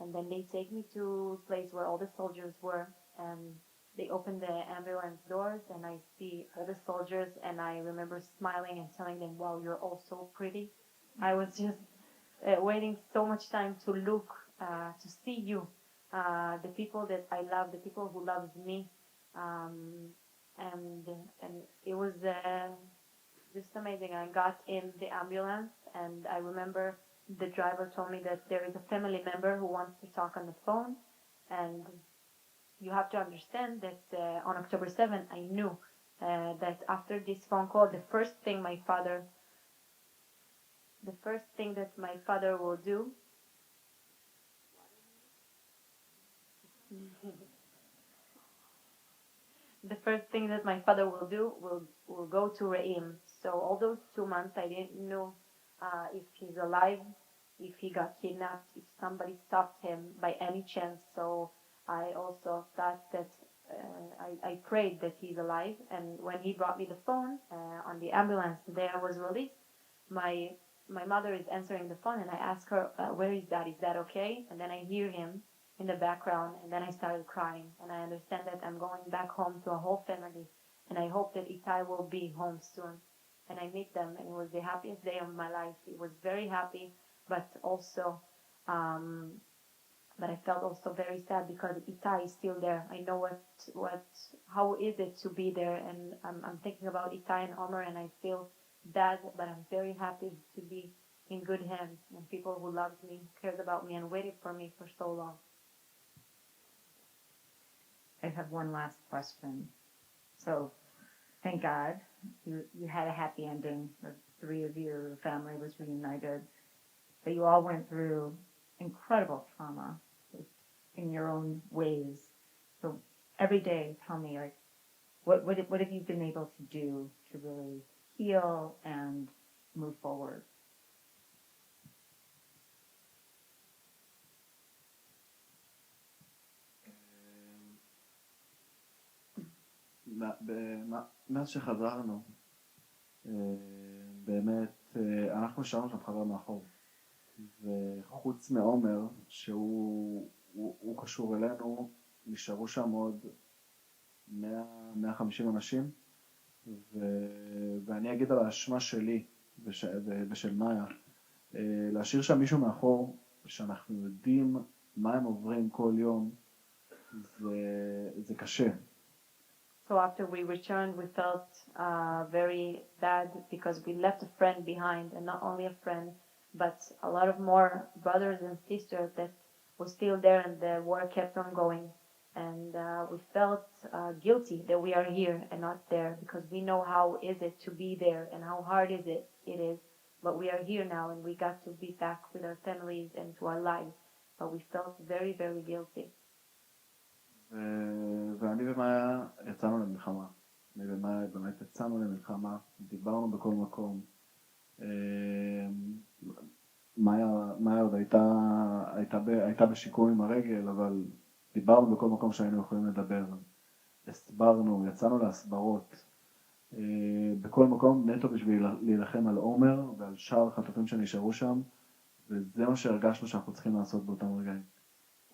And then they take me to a place where all the soldiers were, and they open the ambulance doors, and I see all the soldiers, and I remember smiling and telling them, wow, you're all so pretty. I was just waiting so much time to look, to see you, the people that I love, the people who loves me. And it was just amazing. I got in the ambulance, and I remember the driver told me that there is a family member who wants to talk on the phone. And you have to understand that on October 7th, I knew that after this phone call, the first thing that my father will do The first thing that my father will do will go to Re'im. So all those 2 months, I didn't know if he's alive, if he got kidnapped, if somebody stopped him by any chance. So I also thought that I prayed that he's alive. And when he brought me the phone on the ambulance, the day I was released, my mother is answering the phone, and I ask her, "Where is Dad? Is that okay?" And then I hear him in the background, and then I started crying, and I understand that I'm going back home to a whole family, and I hope that Itay will be home soon. And I meet them, and it was the happiest day of my life. It was very happy, but also, but I felt also very sad because Itay is still there. I know how is it to be there, and I'm thinking about Itay and Omer, and I feel bad, but I'm very happy to be in good hands and people who loved me, cared about me, and waited for me for so long. I have one last question. So, thank God you had a happy ending. The three of your family was reunited. But you all went through incredible trauma in your own ways. So every day, tell me, like, what have you been able to do to really heal and move forward? מאז שחזרנו, באמת, אנחנו השארנו שם חבר מאחור. וחוץ מעומר, שהוא קשור אלינו, נשארו שם עוד 150 אנשים, ואני אגיד על האשמה שלי ושל מאיה, להשאיר שם מישהו מאחור, שאנחנו יודעים מה הם עוברים כל יום, זה קשה. So after we returned, we felt very bad because we left a friend behind, and not only a friend, but a lot of more brothers and sisters that were still there, and the war kept on going. And we felt guilty that we are here and not there, because we know how is it to be there and how hard it is. But we are here now, and we got to be back with our families and to our lives. But we felt very, very guilty. ואני ומאיה יצאנו למלחמה. אני ומאיה באמת יצאנו למלחמה, דיברנו בכל מקום. מאיה עוד הייתה בשיקום עם הרגל, אבל דיברנו בכל מקום שהיינו יכולים לדבר. הסברנו, יצאנו להסברות. בכל מקום נטו בשביל להילחם על עומר ועל שאר החטופים שנשארו שם, וזה מה שהרגשנו שאנחנו צריכים לעשות באותם רגעים.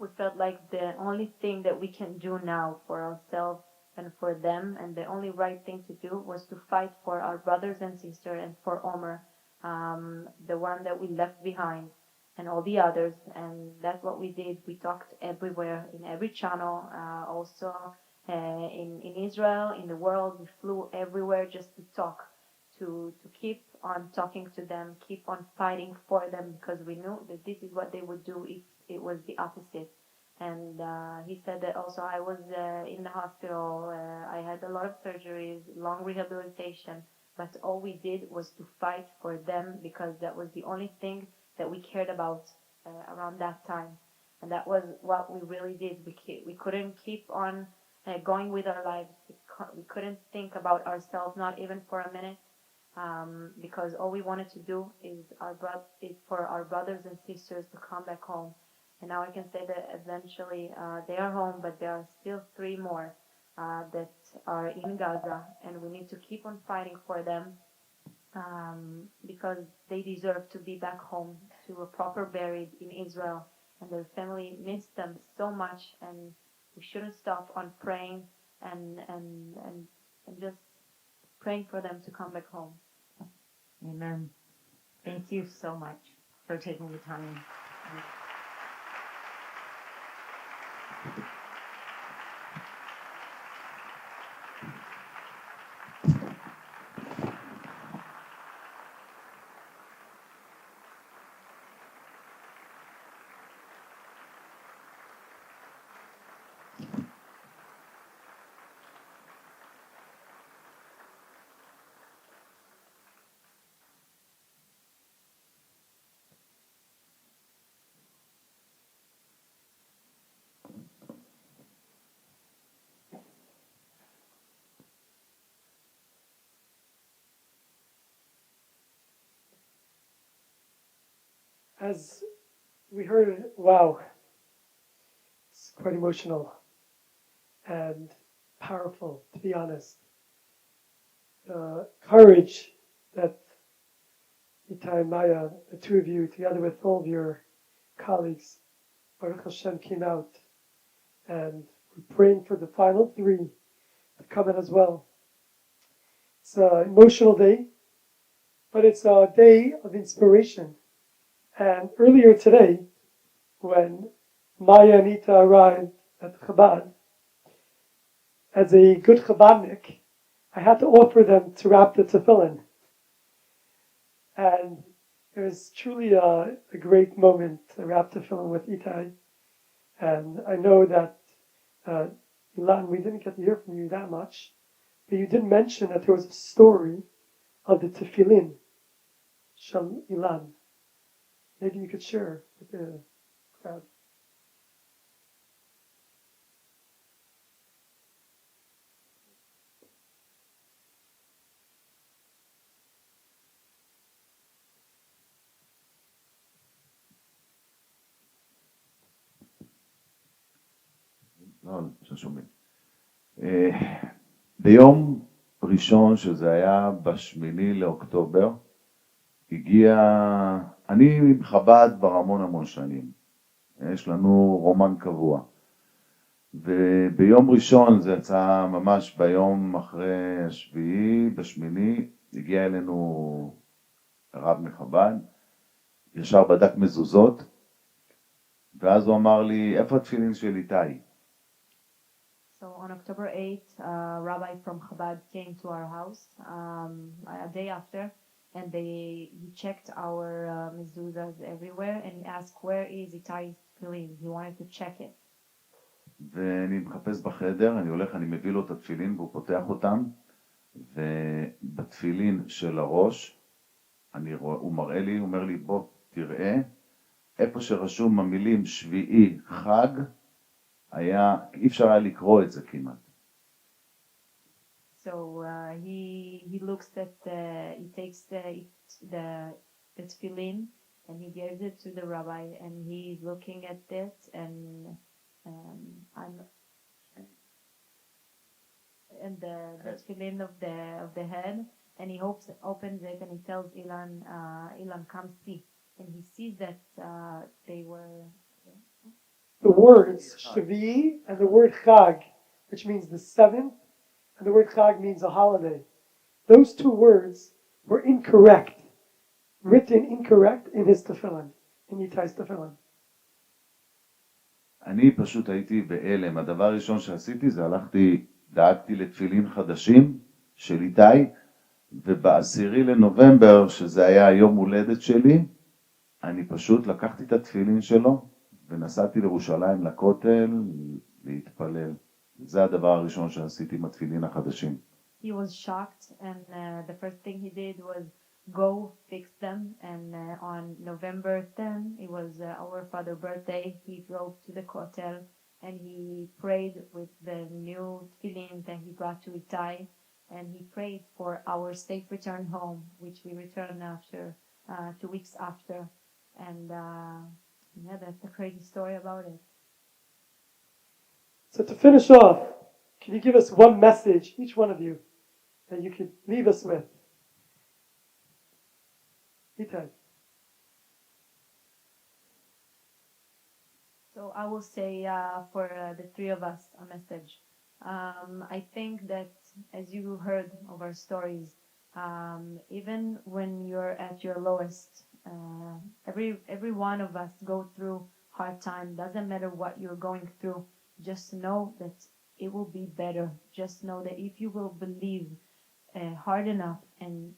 We felt like the only thing that we can do now for ourselves and for them, and the only right thing to do was to fight for our brothers and sisters and for Omer, the one that we left behind, and all the others. And that's what we did. We talked everywhere, in every channel, also in Israel, in the world. We flew everywhere just to talk, to keep on talking to them, keep on fighting for them, because we knew that this is what they would do if it was the opposite. And he said that also I was in the hospital, I had a lot of surgeries, long rehabilitation, but all we did was to fight for them, because that was the only thing that we cared about around that time. And that was what we really did. We couldn't keep on going with our lives. We couldn't think about ourselves, not even for a minute, because all we wanted to do is for our brothers and sisters to come back home. And now I can say that eventually they are home, but there are still 3 more that are in Gaza, and we need to keep on fighting for them, because they deserve to be back home, to a proper buried in Israel, and their family missed them so much, and we shouldn't stop on praying and just praying for them to come back home. Amen. Thank you so much for taking the time. As we heard, wow, it's quite emotional and powerful, to be honest. The courage that Itay and Maya, the two of you, together with all of your colleagues, Baruch Hashem, came out, and we're praying for the final three to come in as well. It's an emotional day, but it's a day of inspiration. And earlier today, when Maya and Itay arrived at Chabad, as a good Chabadnik, I had to offer them to wrap the Teffilin. And it was truly a great moment to wrap Teffilin with Itay. And I know that, Ilan, we didn't get to hear from you that much, but you did mention that there was a story of the Teffilin, Shal Ilan. Maybe you could share with the crowd. לא, ששומעים. ביום ראשון, שזה היה בשמיני לאוקטובר, הגיע, אני עם חב"ד כבר המון שנים, יש לנו רומן קבוע, וביום ראשון, זה יצא ממש ביום אחרי השביעי, בשמיני, הגיע אלינו רב מחב"ד, ישר בדק מזוזות, ואז הוא אמר לי, איפה התפילין של איתי? So on October 8th, a rabbi from Chabad came to our house a day after, and he checked our mezuzahs everywhere, and he asked, where is Itay's tefillin? He wanted to check it. ואני מחפש בחדר, אני הולך, אני מביא לו את התפילין, והוא פותח אותם, ובתפילין של הראש, הוא מראה לי, הוא אומר לי, בוא, תראה, איפה שרשום המילים שביעי חג, אי אפשר היה לקרוא את זה כמעט. So he looks at he takes the tefillin and he gives it to the rabbi, and he's looking at it, and the tefillin of the head, and he opens it, and he tells Ilan, come see, and he sees that they were The words Shevi'i and the word Chag, which means the seventh, and the word Chag means a holiday. Those two words were incorrect, written incorrect in his tefillin, in Itay's tefillin. אני פשוט הייתי בהלם. הדבר הראשון שעשיתי זה דאגתי לתפילין חדשים של איתי, ובעשירי לנובמבר, שזה היה יום הולדת שלי, אני פשוט לקחתי את התפילין שלו, ונסעתי לירושלים לכותל להתפלל. זה הדבר הראשון שעשיתי עם התפילין החדשים. He was shocked, and the first thing he did was go fix them, and on November 10, it was our father's birthday, he drove to the kotel, and he prayed with the new tefillin that he brought to Itay, and he prayed for our safe return home, which we returned after 2 weeks after, and yeah, that's a crazy story about it. So to finish off, can you give us one message, each one of you, that you could leave us with? Itay. So I will say for the three of us a message. I think that as you heard of our stories, even when you're at your lowest, every one of us go through hard time. Doesn't matter what you're going through. Just know that it will be better. Just know that if you will believe hard enough and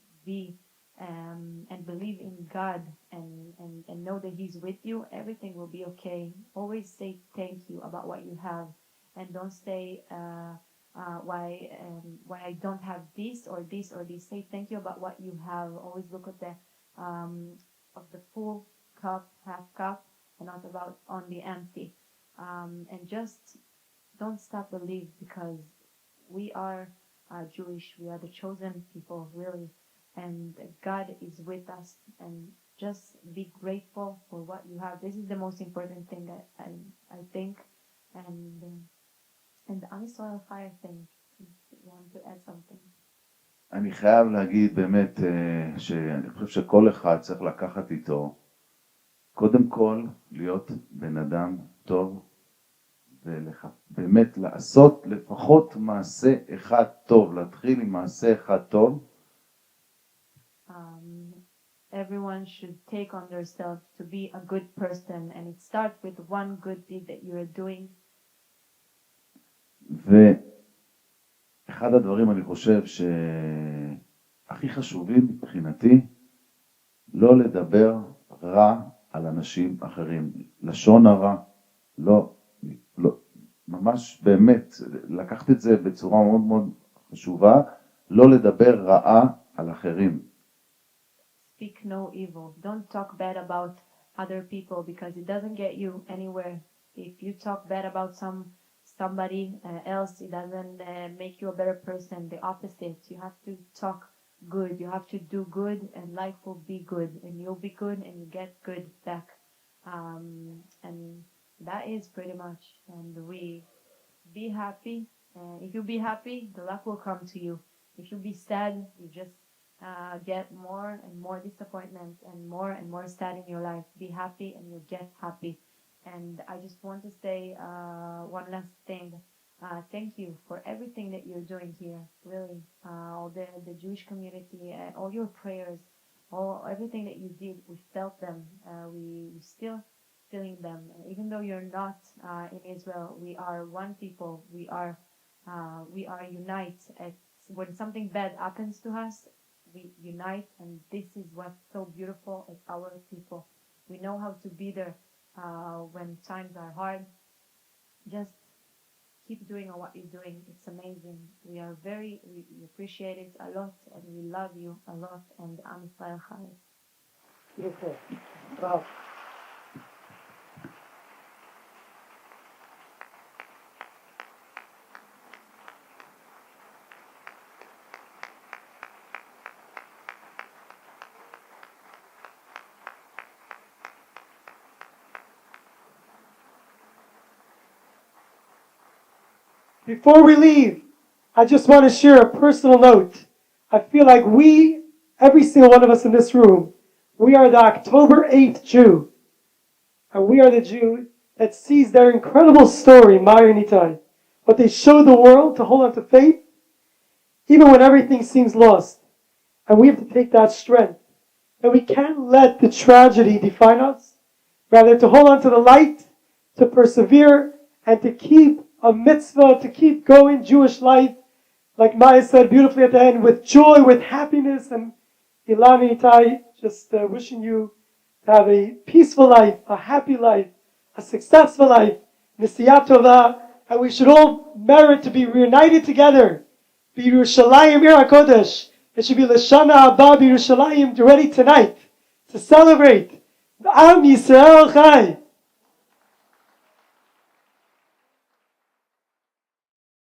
believe in God and know that He's with you, everything will be okay. Always say thank you about what you have, and don't say why I don't have this or this or this. Say thank you about what you have. Always look at the full cup, half cup, and not about on the empty. And just don't stop believe, because we are Jewish. We are the chosen people, really. And God is with us, and just be grateful for what you have. This is the most important thing I think. And the Am Yisrael Chai thing. You want to add something? אני חייב להגיד באמת שאני חושב שכל אחד צריך לקחת איתו, קודם כל להיות בן אדם טוב, ובאמת לעשות לפחות מעשה אחד טוב, להתחיל עם מעשה אחד טוב. Everyone should take on themselves to be a good person, and it starts with one good deed that you are doing. ואחד הדברים אני חושב שהכי חשובים מבחינתי, לא לדבר רע על אנשים אחרים. לשון הרע, לא, ממש באמת, לקחת את זה בצורה מאוד מאוד חשובה, לא לדבר רעה על אחרים. Speak no evil. Don't talk bad about other people because it doesn't get you anywhere. If you talk bad about somebody else, it doesn't make you a better person. The opposite. You have to talk good. You have to do good, and life will be good, and you'll be good, and you get good back. And that is pretty much. And we be happy. If you be happy, the luck will come to you. If you be sad, you just get more and more disappointment and more sad in your life. Be happy and you'll get happy. And I just want to say one last thing. Thank you for everything that you're doing here. Really, all the Jewish community, all your prayers, everything that you did, we felt them. We still feeling them. Even though you're not in Israel, we are one people. We are unite. When something bad happens to us, we unite, and this is what's so beautiful as our people. We know how to be there when times are hard. Just keep doing what you're doing. It's amazing. We appreciate it a lot, and we love you a lot. And Am Yisrael Chai. Beautiful. Wow. Before we leave, I just want to share a personal note. I feel like every single one of us in this room, we are the October 8th Jew. And we are the Jew that sees their incredible story, Maya and Itay. What they show the world to hold on to faith, even when everything seems lost. And we have to take that strength. And we can't let the tragedy define us. Rather, to hold on to the light, to persevere, and to keep a mitzvah, to keep going Jewish life, like Maya said beautifully at the end, with joy, with happiness. And Ilan and Itay, just wishing you to have a peaceful life, a happy life, a successful life, Nisiyat Tova, and we should all merit to be reunited together. B'Yerushalayim Ir HaKodesh. It should be L'Shana Haba B'Yerushalayim, ready tonight to celebrate the Am Yisrael Chai.